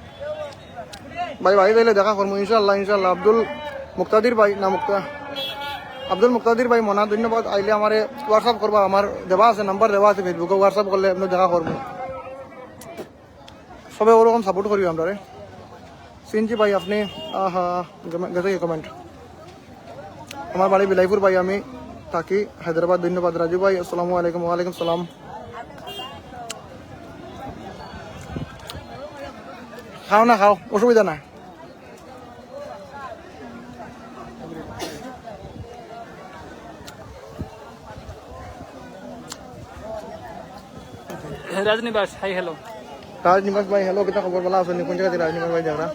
ভাই ভাই তাইলে দেখা করবো ইনশাল্লাহ ইনশাল্লাহ আব্দুল মুক্তাদির ভাই না আব্দুল মুক্তাদির ভাই মনা ধন্যবাদ আইলে আমার হোয়াটসঅ্যাপ করবা আমার দেওয়া আছে নাম্বার দেওয়া আছে ফেসবুকে হোয়াটসঅ্যাপ করলে আপনি দেখা করবো সবাই ওরকম সাপোর্ট করি আমরা রে সিনজি ভাই আপনি গেছে কি কমেন্ট আমার বাড়ি বিলাইপুর ভাই আমি থাকি হায়দ্রাবাদ ধন্যবাদ রাজু ভাই আসসালামু আলাইকুম ওয়ালাইকুম সালাম খাও না খাও অসুবিধা নাই রাজনিবাস হাই হ্যালো রাজনিবাস ভাই হ্যালো কিতা খবর বলা আছে কোন জায়গাতে রাজনিবাস ভাই দেখা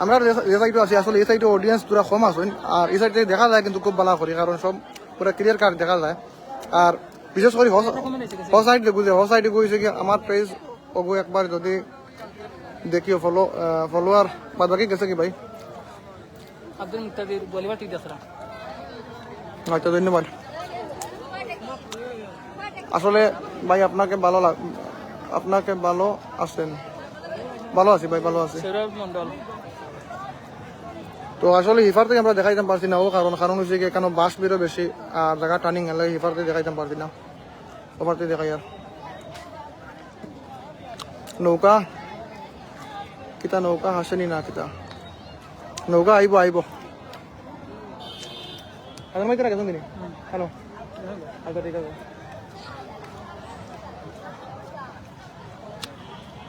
আমরা যে সাইডে আছি আসলে এই সাইডে অডিয়েন্স পুরা কম আছেন আর এই সাইডে দেখা যায় কিন্তু খুব ভালো করি কারণ সব পুরা ক্লিয়ার কাট দেখা যায় আর বিশেষ করে হ সাইড সাইডে গেছে কি আমার পেজ ওগো একবার যদি দেখিও ফলোয়ার বাদ বাকি গেছে কি ভাই আব্দুল মুক্তাদির বলিবার ঠিক আছে আচ্ছা ধন্যবাদ আসলে ভাই আপনাকে ভালো আছেন ভালো আছি ভাই ভালো আছি সৌরভ মন্ডল তো আসলে হিফার থেকে আমরা দেখাইতাম পারছি না ও কারণ হচ্ছে কি কেন বাস বেরো বেশি আর জায়গা টার্নিং হলে হিফার থেকে দেখাইতাম পারছি না ওভার থেকে দেখাই আর নৌকা কিতা নৌকা হাসেনি না কিতা নৌকা আইব আগে মাইতে রাখেছেন তিনি হ্যালো আচ্ছা ঠিক আছে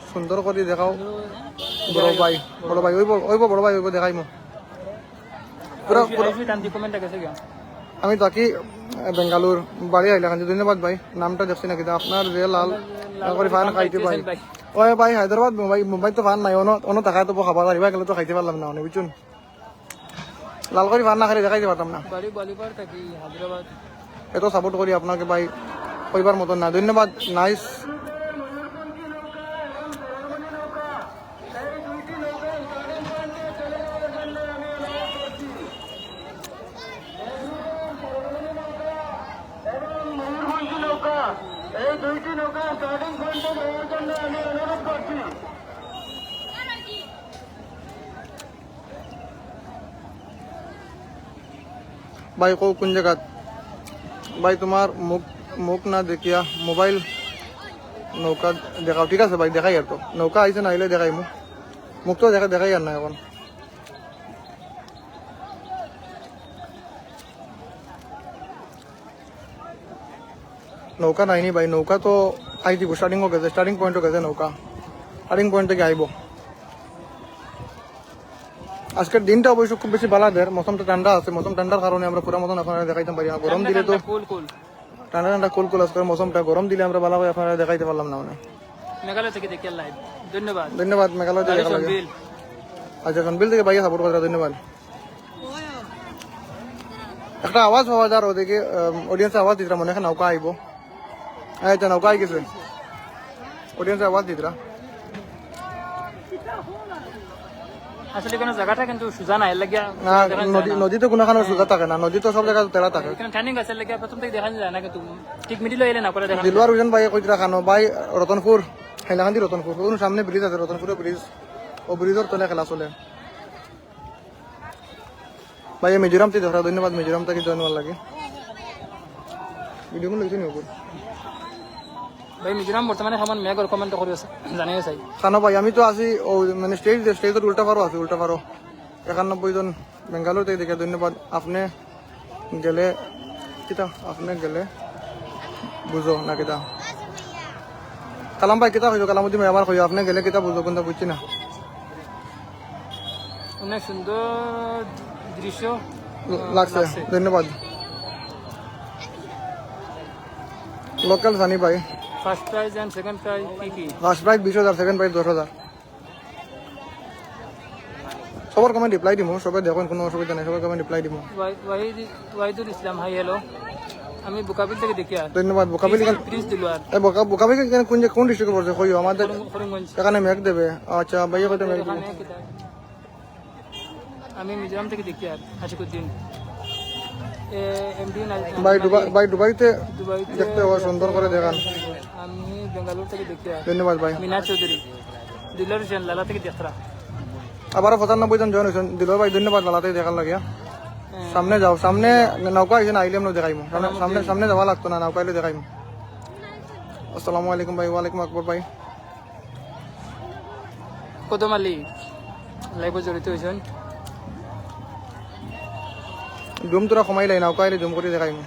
সুন্দর করে দেখাও বড় ভাই ওইব বড় ভাই ওইব দেখাই মো আমি থাকি বেঙ্গালুর বাড়ি আইলা ধন্যবাদ ভাই নামটা দেখছি না কিন্তু আপনার যে লাল করে ফান খাইতে পাই ওই ভাই হায়দ্রাবাদ মুম্বাই তো ফান নাই অন্য টাকায় তো খাবার আহিবা গেলে তো খাইতে পারলাম না অনেক বুঝুন লাল করে ফান না খাই দেখাইতে পারতাম না এত সাপোর্ট করি আপনাকে ভাই কইবার মতন না ধন্যবাদ নাইস এই দুইটি নৌকা স্টার্টিং পয়েন্টে যাওয়ার জন্য আমি অনুরোধ করছি ভাই কোন জায়গা ভাই তোমার মুখ না দেখিয়া মোবাইল নৌকা দেখাও ঠিক আছে ভাই দেখাই আর তো নৌকা আইসে না আইলে দেখাই মুখ তো দেখাই আর না এখন নৌকা নাইনি ভাই, নৌকা তো আই দিব, স্টার্টিংও গেছে, স্টার্টিং পয়েন্টও গেছে নৌকা, স্টার্টিং পয়েন্ট থেকে আইব। আজকের দিনটা অবশ্য খুব বেশি বালাদের, মৌসুমটা ঠান্ডা আছে, মৌসুম ঠান্ডার কারণে আমরা পুরো মতন আপনারা দেখাইতে পারি না। গরম দিলে তো কুল কুল ঠান্ডা ঠান্ডা কুল আজকের মৌসুমটা, গরম দিলে আমরা ভালো করে আপনারা দেখাইতে পারলাম না। মানে মেঘালয় থেকে দেখি লাইভ, ধন্যবাদ। ধন্যবাদ, মেঘালয় থেকে দেখা লাগে। সনবিল আচ্ছা, সনবিল থেকে ভাইয়া সাপোর্ট করা, ধন্যবাদ। একটা আওয়াজ পাওয়া যার ওদিকে, অডিয়েন্সে আওয়াজ দিতরা, মনে হয় নৌকা আইব। আচ্ছা, নৌকা আই গেছে, অডিয়েন্সে আওয়াজ দিতরা। আসলে এখানে জায়গাটা কিন্তু সুজা নাই লাগিয়া, না, নদীতে কোনোখানে সোজা থাকে না, নদী তো সব জায়গায় তেরা থাকে। এখানে টার্নিং আছে লাগিয়া প্রথম থেকে দেখা যায় না, কিন্তু ঠিক মিডিলে এলে না করে দেখা দিলওয়ার হুসেন ভাই কইতরা খানো ভাই, রতনপুর হাইলাকান্দি রতনপুর, ওর সামনে ব্রিজ আছে, রতনপুরের ব্রিজ, ও ব্রিজের তলে খেলা চলে। ভাই মিজোরাম থেকে দেখা, ধন্যবাদ, মিজোরাম থেকে জয়েন হওয়ার লাগে। ভিডিও কোন লইছেন ওপর ভাই। মিজোরাম বর্তমানে সমান মেঘর কমেন্ট করে আছে, জানিয়ে চাই খানো ভাই। আমি তো আছি ও মানে স্টেজের উল্টা পারো আছে, উল্টা পারো 91 জন বেঙ্গালোর থেকে দেখে, ধন্যবাদ। আপনি গেলে কিতা, আপনি গেলে বুঝো না কিতা, কালাম ভাই কিতা হইল, কালামুদ্দিন ভাই আমার কইও, আপনি গেলে কিতা বুঝো কোনটা বুঝছি না। অনেক সুন্দর দৃশ্য লাগছে, ধন্যবাদ। লোকাল সানি ভাই, first prize and second prize কি কি? First prize 20,000, second prize 10,000। সবার কমেন্ট রিপ্লাই দিমু, সবাই দেখুন, কোনো অসুবিধা নেই, সবার কমেন্ট রিপ্লাই দিমু। ওয়াহিদুল ইসলাম, হাই হ্যালো, আমি বুকাবিল থেকে দেখি আর ধন্যবাদ। বোকাবিলি প্রিন্স দিলওয়ার, বোকাবিলি কোন ডিস্ট্রিক্টে পড়ছে কইও আমাদের করিমগঞ্জ। এখানে মেঘ দেবে। আচ্ছা ভাইয়া কত মেঘ দেবে? আমি মিজোরাম থেকে দেখি আর আশিকুদ্দিন এমডি ভাই দুবাইতে দুবাইতে দেখতে হবে, সুন্দর করে দেখান। আমি বেঙ্গালুরু থেকে দেখি আর ধন্যবাদ ভাই। মিনার চৌধুরী, দিলওয়ার হোসেন, লালা থেকে দেখরা। আবারও 95 জন জয়েন হয়েছেন, দিল ভাই ধন্যবাদ, লালাতে দেখার লাগে। সামনে যাও, সামনে নৌকা আইসে না, আইলে আমরা দেখাইমু, সামনে সামনে যাওয়া লাগতো না, নৌকা আইলে দেখাইমু। আসসালামু আলাইকুম ভাই। ওয়ালাইকুম আকবর ভাই। কদম আলী লাইভে জড়িত হয়েছেন। জুম তোরা কমাইলাই, নৌকা আইলে জুম করে দেখাইমু।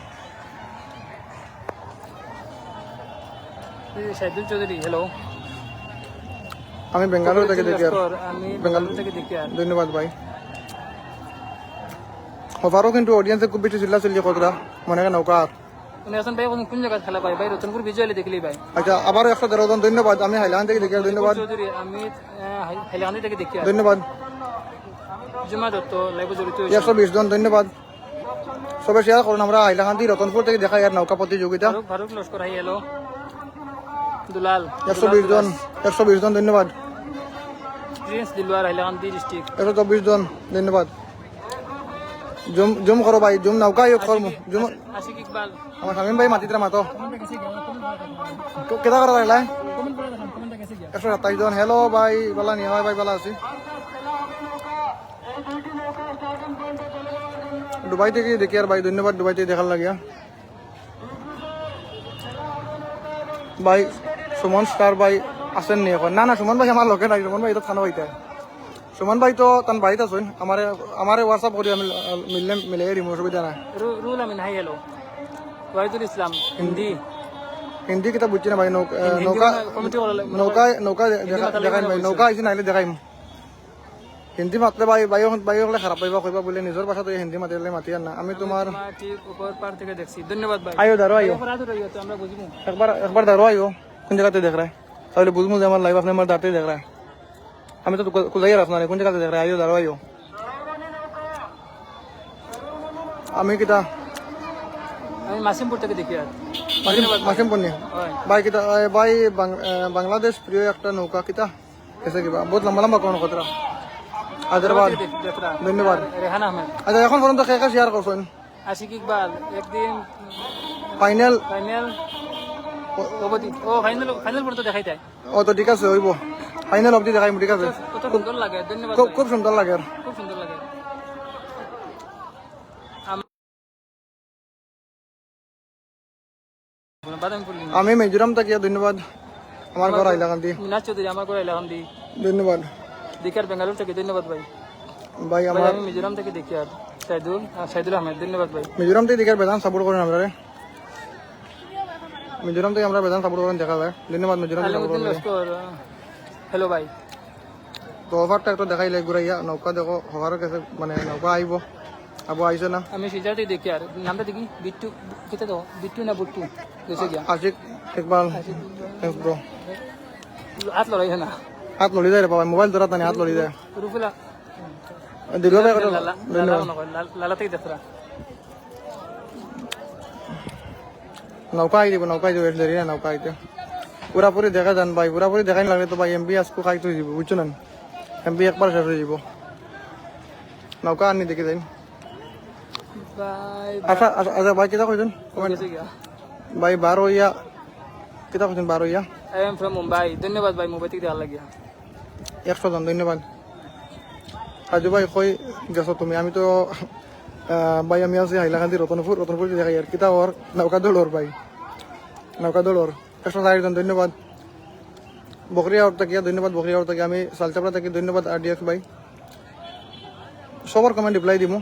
শাহিদুল চৌধুরী, হ্যালো, আমি বেঙ্গালুরু থেকে দেখি আর, আমি বেঙ্গালুরু থেকে দেখি আর। ধন্যবাদ ভাই। ওভারও কিন্তু অডিয়েন্সে খুব বেশি চিল্লা চিল্লি কতরা, মনে হয় নৌকা। উনি আসেন ভাই, কোন জায়গায় খেলা পাই ভাই? রতনপুর ভিজুয়ালি দেখলি ভাই। আচ্ছা, আবারও 113 জন ধন্যবাদ। আমি হাইলাকান্দি থেকে দেখি আর, ধন্যবাদ, চৌধুরী, আমি হাইলাকান্দি থেকে দেখি আর। ধন্যবাদ। জুমা দত্ত লাইভে জড়িত হয়েছেন। 120 জন ধন্যবাদ। সবাই শেয়ার করুন, আমরা হাইলাকান্দি রতনপুর থেকে দেখাই আর নৌকা প্রতিযোগিতা। ফারুক লস্কর, হাই হ্যালো, দুলাল 120 জন ধন্যবাদ। Prince Dilwar, Hailakandi district. 124 জন ধন্যবাদ। জুম করো ভাই, জুম নৌকা ইয়ে করমু, জুম। আশিক ইকবাল, আমার শামিম ভাই মাতিতরা মাতো কেটা করা লাগলা? 127 জন। হ্যালো ভাই, বালা নি হয় ভাই, বালা আছি। দুবাই থেকে দেখি আর ভাই, ধন্যবাদ দুবাই থেকে দেখার লাগিয়া ভাই। সুমন স্টার ভাই আসেন নি এখন? না, সুমন ভাই আমার লোকে নাই, সুমন ভাই এটা থানা হইতে। সুমন ভাই তো তার বাড়িতে আছেন, আমারে হোয়াটসঅ্যাপ করি, আমি মিলে দিম, অসুবিধা নাই। রুল আমিন, হাই হ্যালো, ওয়াহিদুল ইসলাম, হিন্দি হিন্দি কিতাব বুঝছি না ভাই। নৌকা কমিটি নৌকা দেখাইম ভাই, নৌকা আইসি নাইলে দেখাইম। হিন্দি মাতলে ভাই ভাই হলে খারাপ পাইবা, কইবা বলে নিজের ভাষা তো হিন্দি মাতিলে মাতি আর না। আমি তোমার ঠিক উপর পার থেকে দেখছি, ধন্যবাদ ভাই। আইও দাঁড়ো, আইও তো আমরা বুঝবো। একবার দাঁড়ো, আইও কোন জায়গাতে দেখ রায়, তাহলে বুঝবো যে আমার লাইভ আপনি আমার দাঁড়তে দেখ রায়। আমি তো কোথায় আপনার কোন জায়গাতে দেখ রায়, আইও দাঁড়ো, আইও। আমি কিতা আমি মাসিমপুর থেকে দেখি আর। মাসিম পন্নি ভাই কিতা ভাই, বাংলাদেশ প্রিয় একটা নৌকা কিতা এসে কিবা বহুত লম্বা লম্বা কোন কতরা। হায়দ্রাবাদ, ধন্যবাদ। রেহান আহমেদ, আচ্ছা, এখন পর্যন্ত কে কে শেয়ার করছেন? আশিক ইকবাল, একদিন ফাইনাল ফাইনাল অবধি, ও ফাইনাল পর্যন্ত দেখাই যায়। ও তো ঠিক আছে, হইব ফাইনাল অবধি দেখাইম, ঠিক আছে। কত সুন্দর লাগে, ধন্যবাদ। খুব সুন্দর লাগে আর। খুব সুন্দর লাগে। আমি মিজোরাম থাকি, ধন্যবাদ। আমার ঘর হাইলাকান্দি। মিনাজ চৌধুরী, আমার ঘর হাইলাকান্দি, ধন্যবাদ দেখি আর। বেঙ্গালুরু থেকে ধন্যবাদ ভাই। ভাই। ভাই আমার আমি মিজোরাম থেকে দেখি আর। শাহিদুল আহমেদ, ধন্যবাদ ভাই। মিজোরাম থেকে দেখার বেদান সাপোর্ট করেন আমরা। মিজোরাম থেকে আমরা বেদান সাপোর্ট করেন দেখা যায়। ধন্যবাদ মিজোরাম থেকে সাপোর্ট আলিমুদ্দিন করেন। লস্কর হ্যালো ভাই তো অফারটা একটু দেখাইলে ঘুরাইয়া নৌকা দেখো হকারের কাছে মানে নৌকা আইব আবু আইসে না আমি সিজার থেকে দেখি আর নামটা দেখি বিট্টু কেটে দাও বিট্টু না বুট্টু গেছে গিয়া আশিক ইকবাল থ্যাংকস ব্রো। হাত লড়াই না হাত লড়ি যায় রে বাবা, মোবাইল ধরা তানি হাত লড়ি যায়। রুফুলা দীর্ঘ ভাই কত লালা লালা থেকে দেখরা নৌকা আই দিব নৌকা আই দিব দেরি না নৌকা আইতে পুরাপুরি দেখা যান ভাই, পুরাপুরি দেখাই লাগলে তো ভাই এমবি আজকে খাই তো দিব বুঝছো না, এমবি একবার শেষ হয়ে যাব। নৌকা আনি দেখে যাই। ভাই আচ্ছা আচ্ছা আচ্ছা ভাই কিতা কইছেন গেছে গিয়া ভাই 12 ইয়া কিতা কইছেন 12 yeah I am from Mumbai ধন্যবাদ ভাই মুম্বাই থেকে দেখার লাগিয়া 100 জন ধন্যবাদ। রাজু ভাই কই গেছো তুমি? আমি তো ভাই আমি আছি হাইলাকান্দি রতনপুর দেখাই আর কিতা ওর নৌকা দৌড়র ভাই, নৌকা দৌড়র 104 জন ধন্যবাদ। বকরিয়া ওর থেকে ধন্যবাদ, বকরিয়া ওর থেকে আমি সালচাপড়া থেকে ধন্যবাদ। আরডিএক্স ভাই সবার কমেন্ট রিপ্লাই দিব।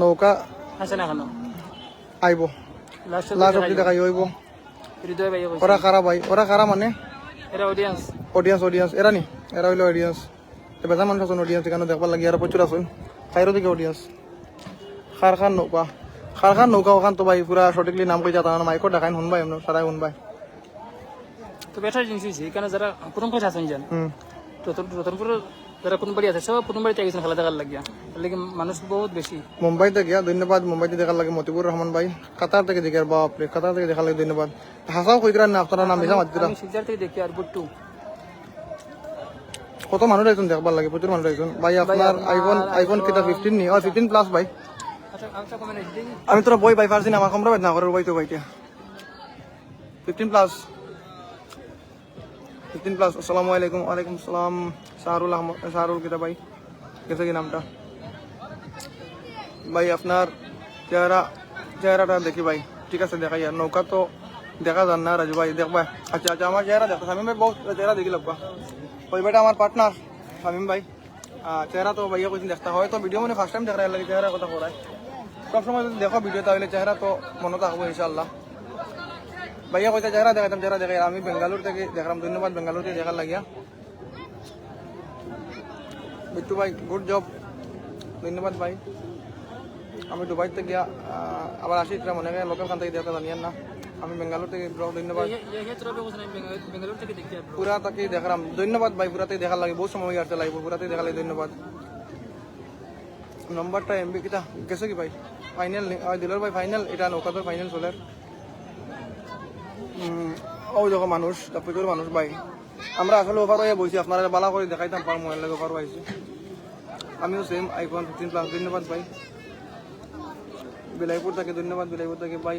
নৌকা আছে না কেন আইব লাস্ট লাস্ট অব্দি দেখাই হইব। হৃদয় ভাই কইছে ওরা কারা ভাই, ওরা কারা মানে এরা অডিয়েন্স অডিয়েন্স এরা নি, এরা হইলো অডিয়েন্স। বেজা মানুষ আছেন অডিয়েন্স এখানে দেখবার লাগে, আর প্রচুর আছেন খাইরো দিকে অডিয়েন্স। খারখান নৌকা ওখান তো ভাই পুরা সঠিকলি নাম কই যাতা না, মাইকো দেখাইন শুনবাই আমরা সারাই শুনবাই। তো বেটার জিনিস হয়েছে এখানে যারা প্রথম কথা আছেন যান হুম রতনপুর যারা কোন বাড়ি আছে সব প্রথম বাড়িতে গেছেন খেলা দেখার লাগিয়া লাগে মানুষ বহুত বেশি। মুম্বাইতে গিয়া ধন্যবাদ, মুম্বাইতে দেখার লাগে মতিবুর রহমান ভাই। কাতার থেকে দেখি আর বাপরে, কাতার থেকে দেখার লাগে ধন্যবাদ। হাসাও কইরা না আপনারা নাম মিশা মাতিরা আমি সিজার থেকে দেখি আর বুট্টু কত মানুষ আইছেন দেখবার লাগে, প্রচুর মানুষ আইছেন ভাই। আপনার আইফোন কিটা 15 নি, 15 প্লাস ভাই। আচ্ছা আচ্ছা কমেন্ট আছে দেখি আমি তোরা বই ভাই পারছি না, আমার কমরা না করে বই তো ভাইটা 15 প্লাস 15 প্লাস। আসসালামু আলাইকুম। ওয়ালাইকুম সালাম। শাহরুল আহমদ, শাহরুল কিতা ভাই গেছে কি নামটা ভাই? আপনার চেহারাটা দেখি ভাই, ঠিক আছে দেখাই। আর নৌকা তো দেখা যান না রাজু ভাই দেখবা। আচ্ছা আচ্ছা আমার চেহারা দেখো শামিম ভাই, বহুত চেহারা দেখি লাগবা। ওই বেটা আমার পার্টনার শামিম ভাই, চেহারা তো ভাইয়া কইছেন দেখতে হয় তো ভিডিও মানে ফার্স্ট টাইম দেখা লাগে চেহারা কথা করায়। সবসময় যদি দেখো ভিডিও তাহলে চেহারা তো মনে থাকবো ইনশাল্লাহ। ভাইয়া কইতে চেহারা দেখাইতাম, চেহারা দেখাই। আমি বেঙ্গালুর থেকে দেখলাম, ধন্যবাদ বেঙ্গালুর থেকে দেখার লাগিয়া। বিট্টু ভাই গুড জব, ধন্যবাদ ভাই। আমি দুবাই থেকে গিয়া আবার আসি, মনে হয় লোকাল খান থেকে দেখা জানিয়েন না। আমি বেঙ্গালুর থেকে ধন্যবাদ। বেঙ্গালুর থেকে দেখি আর পুরা তাকে দেখলাম, ধন্যবাদ ভাই। পুরাতে দেখার লাগে, বহুত সময় আসতে লাগবে, পুরাতে দেখা লাগে, ধন্যবাদ। নম্বরটা এমবি কিটা গেছে কি ভাই? ফাইনাল দিলর ভাই ফাইনাল, এটা নৌকাতর ফাইনাল চলের। ও যখন মানুষ প্রচুর মানুষ ভাই। আমরা আসলে ওভার হয়ে বসি, আপনারা বালা করে দেখাইতাম পার মোবাইল লাগে ওভার হয়েছে। আমিও সেম আইফোন 15 প্লাস, ধন্যবাদ ভাই। বিলাইপুর থেকে ধন্যবাদ, বিলাইপুর থেকে ভাই।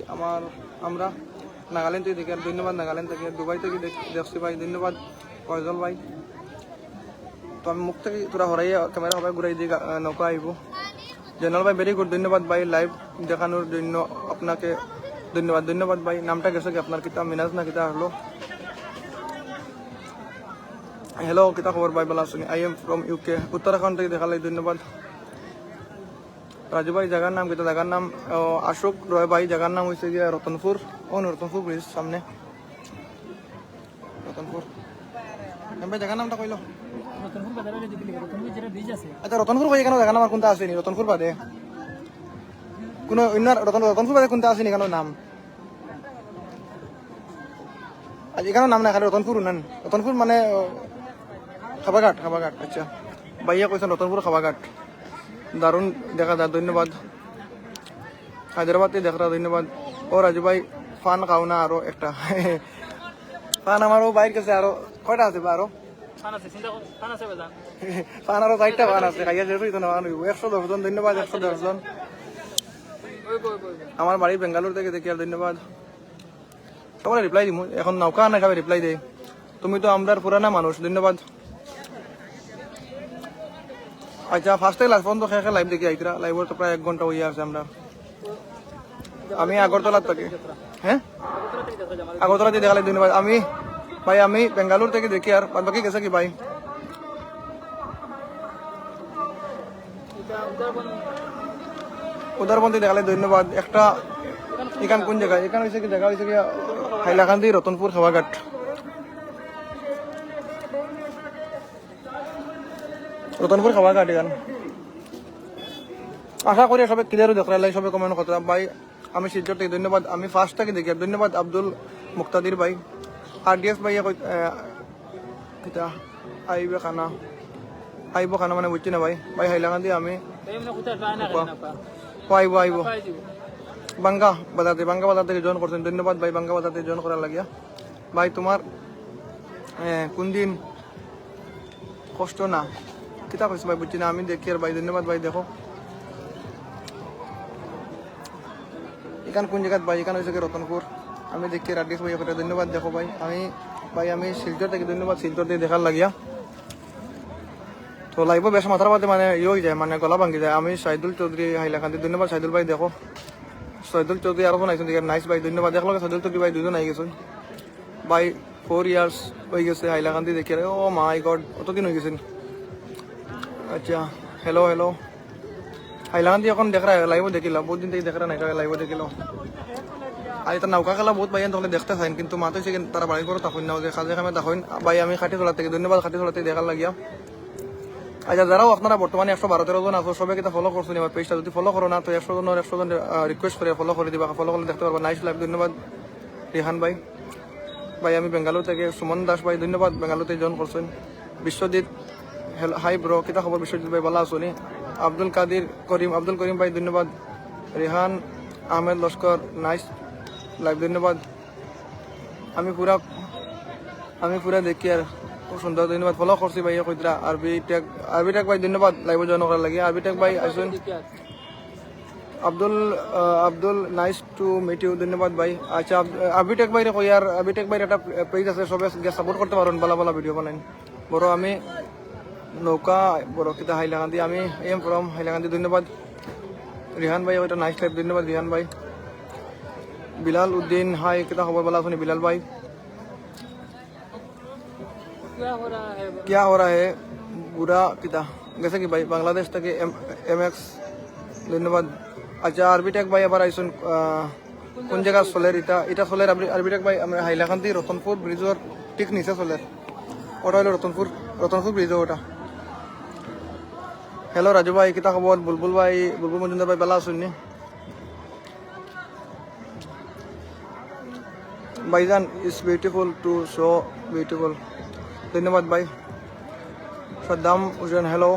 আমরা নাগাল্যান্ড থেকে দেখি, আর ধন্যবাদ নাগাল্যান্ড থেকে। দুবাই থেকে দেখছি ভাই, ধন্যবাদ ফয়জল ভাই। তো আমি মুখ থেকে তোরা হরাইয়া ক্যামেরা হবাই ঘুরাই দিয়ে নৌকা আইব। জেনারেল ভাই ভেরি গুড, ধন্যবাদ ভাই। লাইভ দেখানোর জন্য আপনাকে ধন্যবাদ ভাই। নামটা গেছে কি আপনার? কিতা মিনাজ না কিতা হলো? হ্যালো কিতা খবর ভাই? ভালো আছেন? I am from UK, Uttarakhand থেকে দেখালাই, ধন্যবাদ। রাজু ভাই জায়গার নাম কিতা? জায়গার নাম অশোক রয় ভাই। জায়গার নাম হয়েছে গিয়া রতনপুর। রতনপুর ব্রিজ সামনে রতনপুর। ভাই জায়গার নামটা কইলো? রতনপুর বাজারে দেখি রতনপুর যেটা ব্রিজ আছে আচ্ছা রতনপুর ভাই কেন জায়গা নাম আর কোনটা আসেনি? রতনপুর বাদে কোনো অন্য রতনপুর বাদে কোনটা আসেনি কেন নাম? আজ এখানে নাম না, খালি রতনপুর উন্নয়ন। রতনপুর মানে খাবাঘাট। আচ্ছা ভাইয়া কইছেন রতনপুর খাবাঘাট। দারুণ দেখা যায়, ধন্যবাদ। হায়দ্রাবাদ থেকে দেখা, ধন্যবাদ। ও রাজু ভাই ফান খাও না আরো একটা? ফান আমারও বাইর কাছে আরো কয়টা আছে? আরো ফান আছে চিন্তা কর ফান আছে বাজান ফান আরো 4টা ফান আছে। খাইয়া যেহেতু তো না 110 জন, ধন্যবাদ 110 জন। আমার বাড়ি বেঙ্গালুর থেকে দেখি, আর ধন্যবাদ। সবাই রিপ্লাই দিমু, এখন নৌকা না খাবে রিপ্লাই দেয়। তুমি তো আমরার পুরানা মানুষ, ধন্যবাদ। আচ্ছা ফার্স্ট থেকে লাস্ট পর্যন্ত খেয়ে লাইভ দেখি আইতরা। লাইভের তো প্রায় 1 ঘন্টা হয়ে আছে। আমি আগরতলার থেকে, হ্যাঁ আগরতলা থেকে দেখালে, ধন্যবাদ। আমি বেঙ্গালুর থেকে দেখি, আর বাদ বাকি গেছে কি ভাই? উদারবন্দি দেখালে, ধন্যবাদ। একটা এখান কোন জায়গা? এখান হয়েছে কি জায়গা হয়েছে কি হাইলাকান্দি রতনপুর খাওয়াঘাট। রতনপুর খাওয়াঘাট এখান। আশা করি সবাই ক্লিয়ারও দেখলাম, সবাই কমেন্ট করতাম ভাই। আমি শিলচর থেকে ধন্যবাদ, আমি ফার্স্ট থেকে দেখি ধন্যবাদ আব্দুল মুক্তাদির ভাই। RDS ভাই কিতা আইবে খানা, আইব খানা মানে বুঝছি না ভাই। ভাই হাইলাকান্দি আমি আইব বাঙ্গা বাজার থেকে জয়েন করছেন, ধন্যবাদ ভাই বাঙ্গা বাজার থেকে জয়েন করার লাগিয়া। ভাই তোমার কোন দিন কষ্ট না কিতা কইছে ভাই বুঝছি না, আমি দেখি আর ভাই ধন্যবাদ ভাই। দেখো এখান কোন জায়গায় ভাই? এখানে হয়েছে কি রতনপুর। আমি দেখি RDS ভাই একটা ধন্যবাদ। দেখো ভাই আমি শিলচর থেকে ধন্যবাদ, শিলচর থেকে দেখার লাগিয়া। তো লাইভ বেশ মাথার বাদে মানে হয়ে যায়, মানে গলা ভাঙ্গি যায়। আমি শাহিদুল চৌধুরী হাইলাকান্দি, ধন্যবাদ শাহিদুল ভাই। দেখো শাহিদুল চৌধুরী আরো আইসুন, নাইস ভাই ধন্যবাদ। দেখলো শাহিদুল চৌধুরী ভাই দুজন আই গেছেন ভাই। 4 ইয়ার্স হয়ে গেছে হাইলাকান্দি দেখি। ও মাই গড, অতদিন হয়ে গেছেন। আচ্ছা হ্যালো হাইলাকান্দি এখন দেখ রা লাইভ দেখিলাম, বহুত দিন থেকে দেখ রা নাই লাইভ দেখিল। আর এটা নৌকা খেলা বহুত ভাই তাহলে দেখতে চাইন, কিন্তু মাতো হচ্ছে তারা বাড়ির করে তখন নাও যে কাজে কামে তখন ভাই। আমি খাটিতলা থেকে ধন্যবাদ, খাটিতলা থেকে দেখার লাগিয়া। আচ্ছা যারাও আপনারা বর্তমানে 112-13 জন আছো, সবাই কিন্তু ফলো করছেন আমার পেজটা। যদি ফলো করো না তো 100 জন রিকোয়েস্ট করে ফলো করে দিবা, ফলো করলে দেখতে পারবা। নাইস লাইভ, ধন্যবাদ রিহান ভাই। আমি বেঙ্গালুরু থেকে সুমন দাস ভাই, ধন্যবাদ বেঙ্গালুরুতে জয়েন করছেন। বিশ্বজিৎ হাই ব্রো, কিতা খবর বিশ্বজিৎ ভাই? ভালো আছো নি? আব্দুল করিম ভাই ধন্যবাদ। রিহান আহমেদ লস্কর, নাইস লাইভ, ধন্যবাদ। আমি পুরা দেখি আর খুব সুন্দর, ধন্যবাদ। ফলো করছি ভাই কইতরা। আরবি টেক ভাই ধন্যবাদ লাইভ জয়েন করার লাগে। আরবি টেক ভাই আসুন। Abdul nice to meet you, ধন্যবাদ ভাই। আচ্ছা আরবি টেক ভাই কই আর আরবি টেক ভাই একটা পেজ আছে, সবাই সাপোর্ট করতে পারেন, ভালো ভিডিও বানাইন। বড় আমি নৌকা বড় কিতা হাইলাকান্দি, আমি এম ফ্রম হাইলাকান্দি, ধন্যবাদ। রিহান ভাই ওইটা নাইস লাইভ, ধন্যবাদ রিহান ভাই। বিলাল উদ্দিন হাই, কিতা খবর? ভালো আছেন বিলাল ভাই? क्या हो रहा है बुरा किता जैसे कि भाई बांग्लादेश तक MX, धन्यवाद। अच्छा आरबी टेक भाई আবার আইসুন কোন জায়গা? সোলের এটা সোলের আরবি টেক ভাই। আমরা হাইলাকান্দি রতনপুর ব্রিজের ঠিক নিচে সোলের, ওটা হলো রতনপুর ব্রিজ ওটা। হ্যালো রাজু ভাই, কিতা খবর? বুলবুল মজুমদার ভাই ভালো আছেন নি? ভাইজান is beautiful to show beautiful, ধন্যবাদ ভাই। Saddam Hussain hello.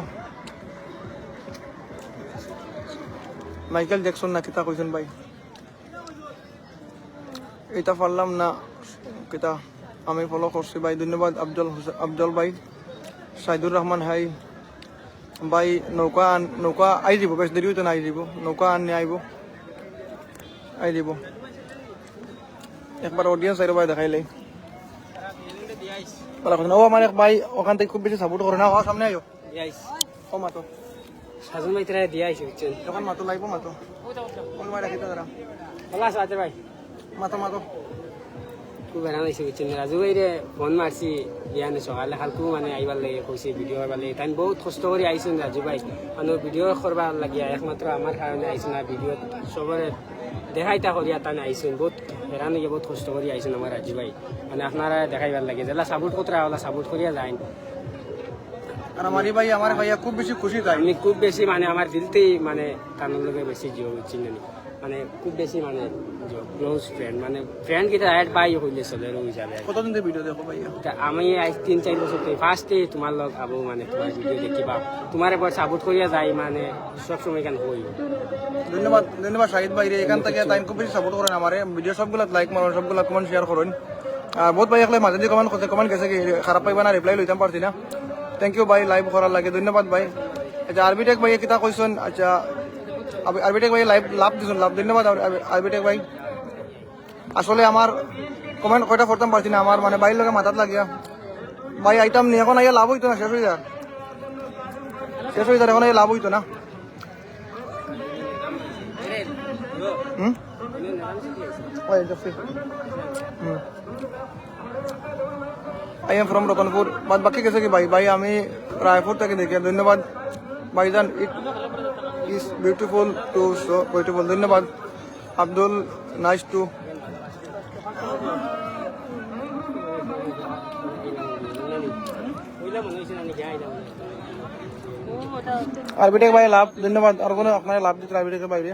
Michael Jackson না কিতা কইছেন ভাই? এটা পারলাম না কিতা, আমি ফলো করছি ভাই, ধন্যবাদ। আফজল ভাই। সাইদুর রহমান হাই ভাই। নৌকা আই যাব, বেশ দেরি হইতো না, আই যাব নৌকা আনি আই যাব। একবার অডিয়েন্স আইরো ভাই দেখাইলে ও আমার এক ভাই ওখান থেকে খুব বেশি সাপোর্ট করে না। সামনে আইও ও মাতো সাজু ভাই তারা দিয়ে আইছে বুঝছেন। যখন মাতো লাইব মাতো কোন ভাই রাখিতে তারা ভালো আছে আতে ভাই? মাতো খুব বেড়া হয়েছে বুঝছেন। রাজু ভাই রে ফোন মারছি ইয়ানে সকালে খালকু মানে আইবার লাগে কইছে ভিডিও করবার লাগে। তাই বহুত কষ্ট করে আইছেন রাজু ভাই, মানে ভিডিও করবার লাগিয়া একমাত্র আমার কারণে আইছেন না। ভিডিও সবরে দেখাইতা করিয়া তাই আইছেন, বহুত হেরান হয়ে বহুত কষ্ট করে আইছেন আমার রাজু ভাই। মানে আপনারা দেখাইবার লাগে যেলা সাপোর্ট করতে ওলা সাপোর্ট করিয়া যায়। আর আমারি ভাই আমার ভাইয়া খুব বেশি খুশি তাই আমি খুব বেশি মানে আমার দিলতেই মানে তার লগে বেশি জিও চিনি মানে খুব বেশি মানে ক্লোজ ফ্রেন্ড, মানে ফ্রেন্ড কিটা এড পাই হইলে চলে হিসাবে। কতদিন থেকে ভিডিও দেখো ভাইয়া? আমি আজ 3-4 বছর থেকে ফার্স্টে তোমার লগ আবু মানে তোমার ভিডিও দেখিবা, তোমার এবার সাপোর্ট করিয়া যাই মানে সবসময় কেন হই। ধন্যবাদ শাহিদ ভাই রে, এখান থেকে তাই খুব বেশি সাপোর্ট করেন আমার ভিডিও সবগুলো লাইক মারেন, সবগুলো কমেন্ট শেয়ার করেন। আর বহুত ভাই একলাই মাঝে দিয়ে কমেন্ট গেছে কি খারাপ পাইবা না, রিপ্লাই লইতাম পারছি না। থ্যাংক ইউ ভাই লাইভ করার লাগে, ধন্যবাদ ভাই। আচ্ছা আরবি টেক ভাই কিতা কইছেন? আচ্ছা আরবি টেক ভাই লাভ দিছেন, ধন্যবাদ আরবি টেক ভাই। আসলে আমার কমেন্ট কয়টা করতাম পারছি না, আমার মানে বাইর লগে মাথাত লাগিয়া ভাই আইটাম নিয়ে এখন আইয়া লাভ হইতো না, শেষ হয়ে যায় এখন আইয়া লাভ হইতো না। I am from Ratanpur. বাদ বাকি গেছে কি ভাই আমি রায়পুর থেকে দেখি, ধন্যবাদ ভাইজান। It is beautiful to show beautiful, ধন্যবাদ। আব্দুল নাইস টু আরবিটেক ভাই লাভ ধন্যবাদ আর কোনো আপনার লাভ দিতে আরবিটেকের বাইরে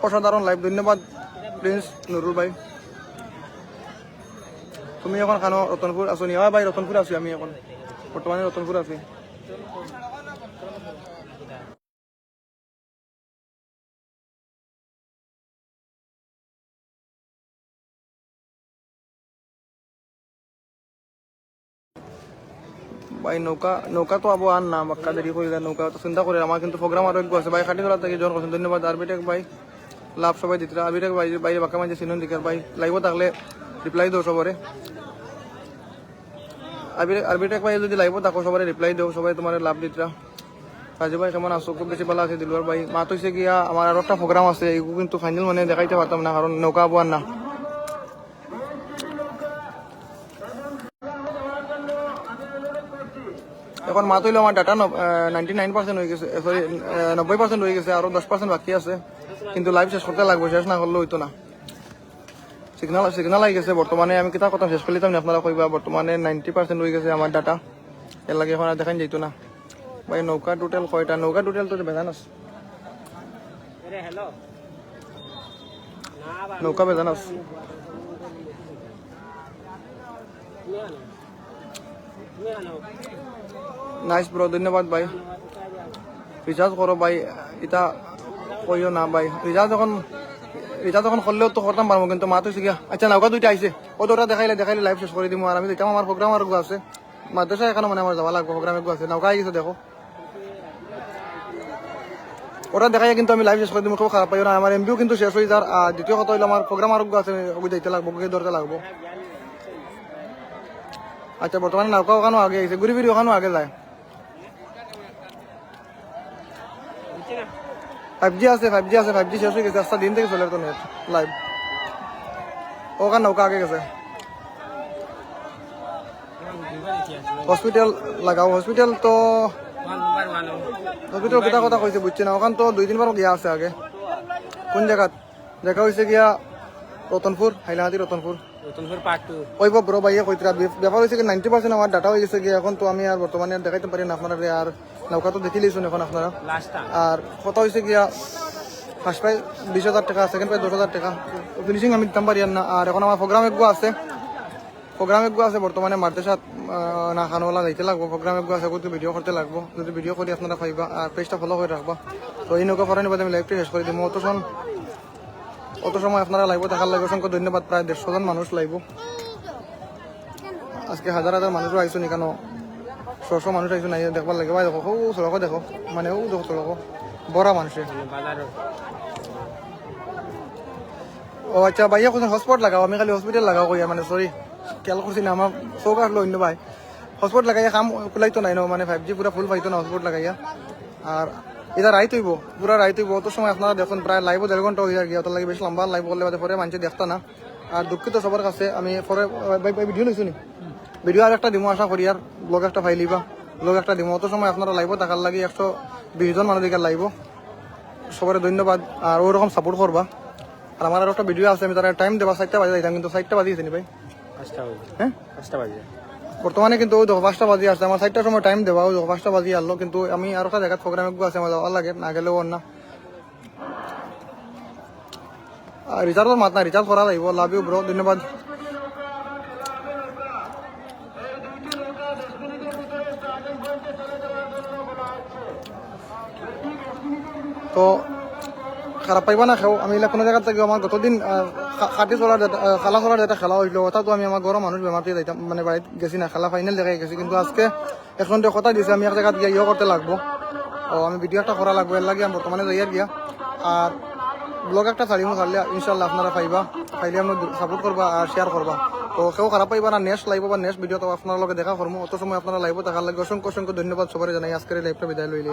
অসাধারণ লাইভ ধন্যবাদ প্রিন্স নুরুল ভাই তুমি এখন খানো রতনপুর আছো নি ভাই রতনপুর আছি আমি এখন বর্তমানে রতনপুর আছি ভাই নৌকা নৌকা তো আবো আর না বাক্কা দেরি করে নৌকা তো চিন্তা করে আমার কিন্তু প্রোগ্রাম আরো একটু আছে ভাই খাটি তোলা থেকে জন করছেন ধন্যবাদ আরবিটেক ভাই লাভ সবাই দিতে আরবিটেক ভাই বাইরে বাক্কা মাঝে সিনন দিকার ভাই লাইভ থাকলে রিপ্লাই দাও সবারে আরবিটেক ভাই যদি লাইভ থাকো সবারে রিপ্লাই দাও সবাই তোমার লাভ দিতরা রাজু ভাই কেমন আছো খুব বেশি ভালো আছে দিলবার ভাই মা তো হয়েছে গিয়া আমার আরো একটা প্রোগ্রাম আছে এগুলো কিন্তু ফাইনাল মানে দেখাইতে পারতাম না কারণ নৌকা আবো আর না এখন মাত হইলো আমার ডাটা 99% হয়ে গেছে সরি 90% হয়ে গেছে আরো 10% বাকি আছে কিন্তু লাইভ শেষ করতে লাগবে শেষ না করলে হইতো না সিগনাল আই গেছে বর্তমানে আমি কিতা কথা শেষ করলিতাম না আপনারা কইবা বর্তমানে 90% হয়ে গেছে আমার ডাটা এর লাগে এখন আর দেখান যাইতো না ভাই নৌকা টোটাল কয়টা নৌকা টোটাল তো বেজান আছে নৌকা বেজান আছে নাইস ব্রো ধন্যবাদ ভাই রিচার্জ করো ভাই এটা কইও না ভাই রিচার্জ যখন করলেও তো করতাম পারবো কিন্তু মা তো শিখা আচ্ছা নৌকা দুইটা আইছে ও তো ওটা দেখাইলে লাইভ শেষ করে দিব আর আমি দেখতাম আমার প্রোগ্রাম আর আছে মাদ্রাসা এখানে মানে আমার যাওয়া লাগবে প্রোগ্রাম একটু আছে নৌকা আই গেছে দেখো ওটা দেখাই কিন্তু আমি লাইভ শেষ করে দিব খুব খারাপ পাইও না আমার এমবিও কিন্তু শেষ হয়ে যার আর দ্বিতীয় কথা হইলো আমার প্রোগ্রাম আর আছে ওগুলো যাইতে লাগবো ওগুলো ধরতে লাগবো আচ্ছা বর্তমানে নৌকা ওখানেও আগে আইছে ঘুরি ফিরি ওখানেও আগে যায় 5G আছে 5G শেষ হয়ে গেছে আস্তা দিন থেকে চলে তো নেট লাইভ ওখানে নৌকা আগে গেছে হসপিটাল লাগাও হসপিটাল তো হসপিটাল কিতা কথা কইছে বুঝছি না ওখান তো 2-3 বার গিয়া আছে আগে কোন জায়গা দেখা হয়েছে গিয়া রতনপুর হাইলাহাতি রতনপুর ওই ব্রো ভাইয়া কইতরা ব্যাপার হয়েছে কি 90% আমার ডাটা হয়ে গেছে গিয়ে এখন তো আমি আর বর্তমানে আর দেখাইতে পারি না আপনারা আর নৌকা তো দেখি লিখুন এখন আপনারা আর কথা হয়েছে গিয়া ফার্স্ট প্রাইজ 20,000 টাকা সেকেন্ড প্রাইজ 10,000 টাকা ফিনিশিং আমি দিতাম পারি না আর এখন আমার প্রোগ্রাম একগু আছে বর্তমানে মাদ্রাসাত না খানোলা যাইতে লাগবো প্রোগ্রাম একগু আছে কিন্তু ভিডিও করতে লাগবো যদি ভিডিও করি আপনারা পাইবা আর পেজটা ফলো করে রাখবা তো এই নৌকা ফরানি বাদে আমি লাইভটা শেষ করে দিই অত সময় আপনারা লাইভ দেখার লাগে অসংখ্য ধন্যবাদ প্রায় 150 জন মানুষ লাইভ আজকে হাজার মানুষও আইসো নি কেন 100 মানুষ আইসো নাই দেখবার লাগে ভাই দেখো সড়ক দেখো মানে দেখো সড়ক বড় মানুষের ও আচ্ছা ভাইয়া কোথাও হটস্পট লাগাও আমি খালি হসপিটাল লাগাও কইয়া মানে সরি খেয়াল করছি না আমার চৌক আসলো অন্য ভাই হটস্পট লাগাইয়া কাম কুলাইতো নাই মানে 5G পুরা ফুল পাইতো না হটস্পট লাগাইয়া আর এটা রাইত হইব পুরা রাইত হইব অত সময় আপনারা দেখুন প্রায় লাইভ 1.5 ঘন্টা হয়ে গিয়ে ওটার লাগে বেশ লম্বা লাইভ করলে পরে মানুষ দেখতা না আর দুঃখিত সবার কাছে আমি পরে ভিডিও লইছি নি ভিডিও আর একটা দিমো আশা করি আর ব্লগ একটা ফাইলিবা ব্লগ একটা দিমো অত সময় আপনারা লাইভ দেখার লাগে 120 জন মানুষ দেখার লাইভ সবার ধন্যবাদ আর ওরকম সাপোর্ট করবা আর আমার আর একটা ভিডিও আছে আমি তারা টাইম দেবা 7টা বাজে যাইতাম কিন্তু 7টা বাজিয়েছে নি ভাই 5টা বাজে হ্যাঁ 5টা বাজে বর্তমানে কিন্তু ওই 5টা বাজে আসছে আমার 7টার সময় টাইম দেওয়া ওই 5টা বাজে আসলো কিন্তু আমি আর একটা জায়গায় প্রোগ্রাম আছে আমার যাওয়ার লাগে না গেলেও না রিচার্জের মাত না রিচার্জ করা লাগবে লাভ ইউ ব্রো ধন্যবাদ তো খারাপ পাইবা না খেও আমি কোনো জায়গা থেকে আমার গতদিন খাটি চলার খালা চলার যেটা খেলা হইলো কথা তো আমি আমার ঘরের মানুষ বেমারতে যাইতাম মানে বাড়িতে গেছি না খেলা ফাইনাল দেখাই গেছি কিন্তু আজকে এখন কথা দিয়েছি আমি এক জায়গা গিয়ে ইয়ে করতে লাগবো ও আমি ভিডিও একটা করা লাগবো এর লাগে আমি বর্তমানে যাইয়ার গিয়া আর ব্লগ একটা ছাড়িমো ছাড়লে ইনশাল্লাহ আপনারা পাইলে আমরা সাপোর্ট করবা আর শেয়ার করবা তো কেউ খারাপ পাইবা না নেক্সট লাইভ বা নেক্সট ভিডিও তো আপনার লগে দেখা করবো অত সময় আপনারা লাইভ দেখার লাগে অসংখ্য ধন্যবাদ সবাই জানাই আজকের লাইভটা বিদায় লইলে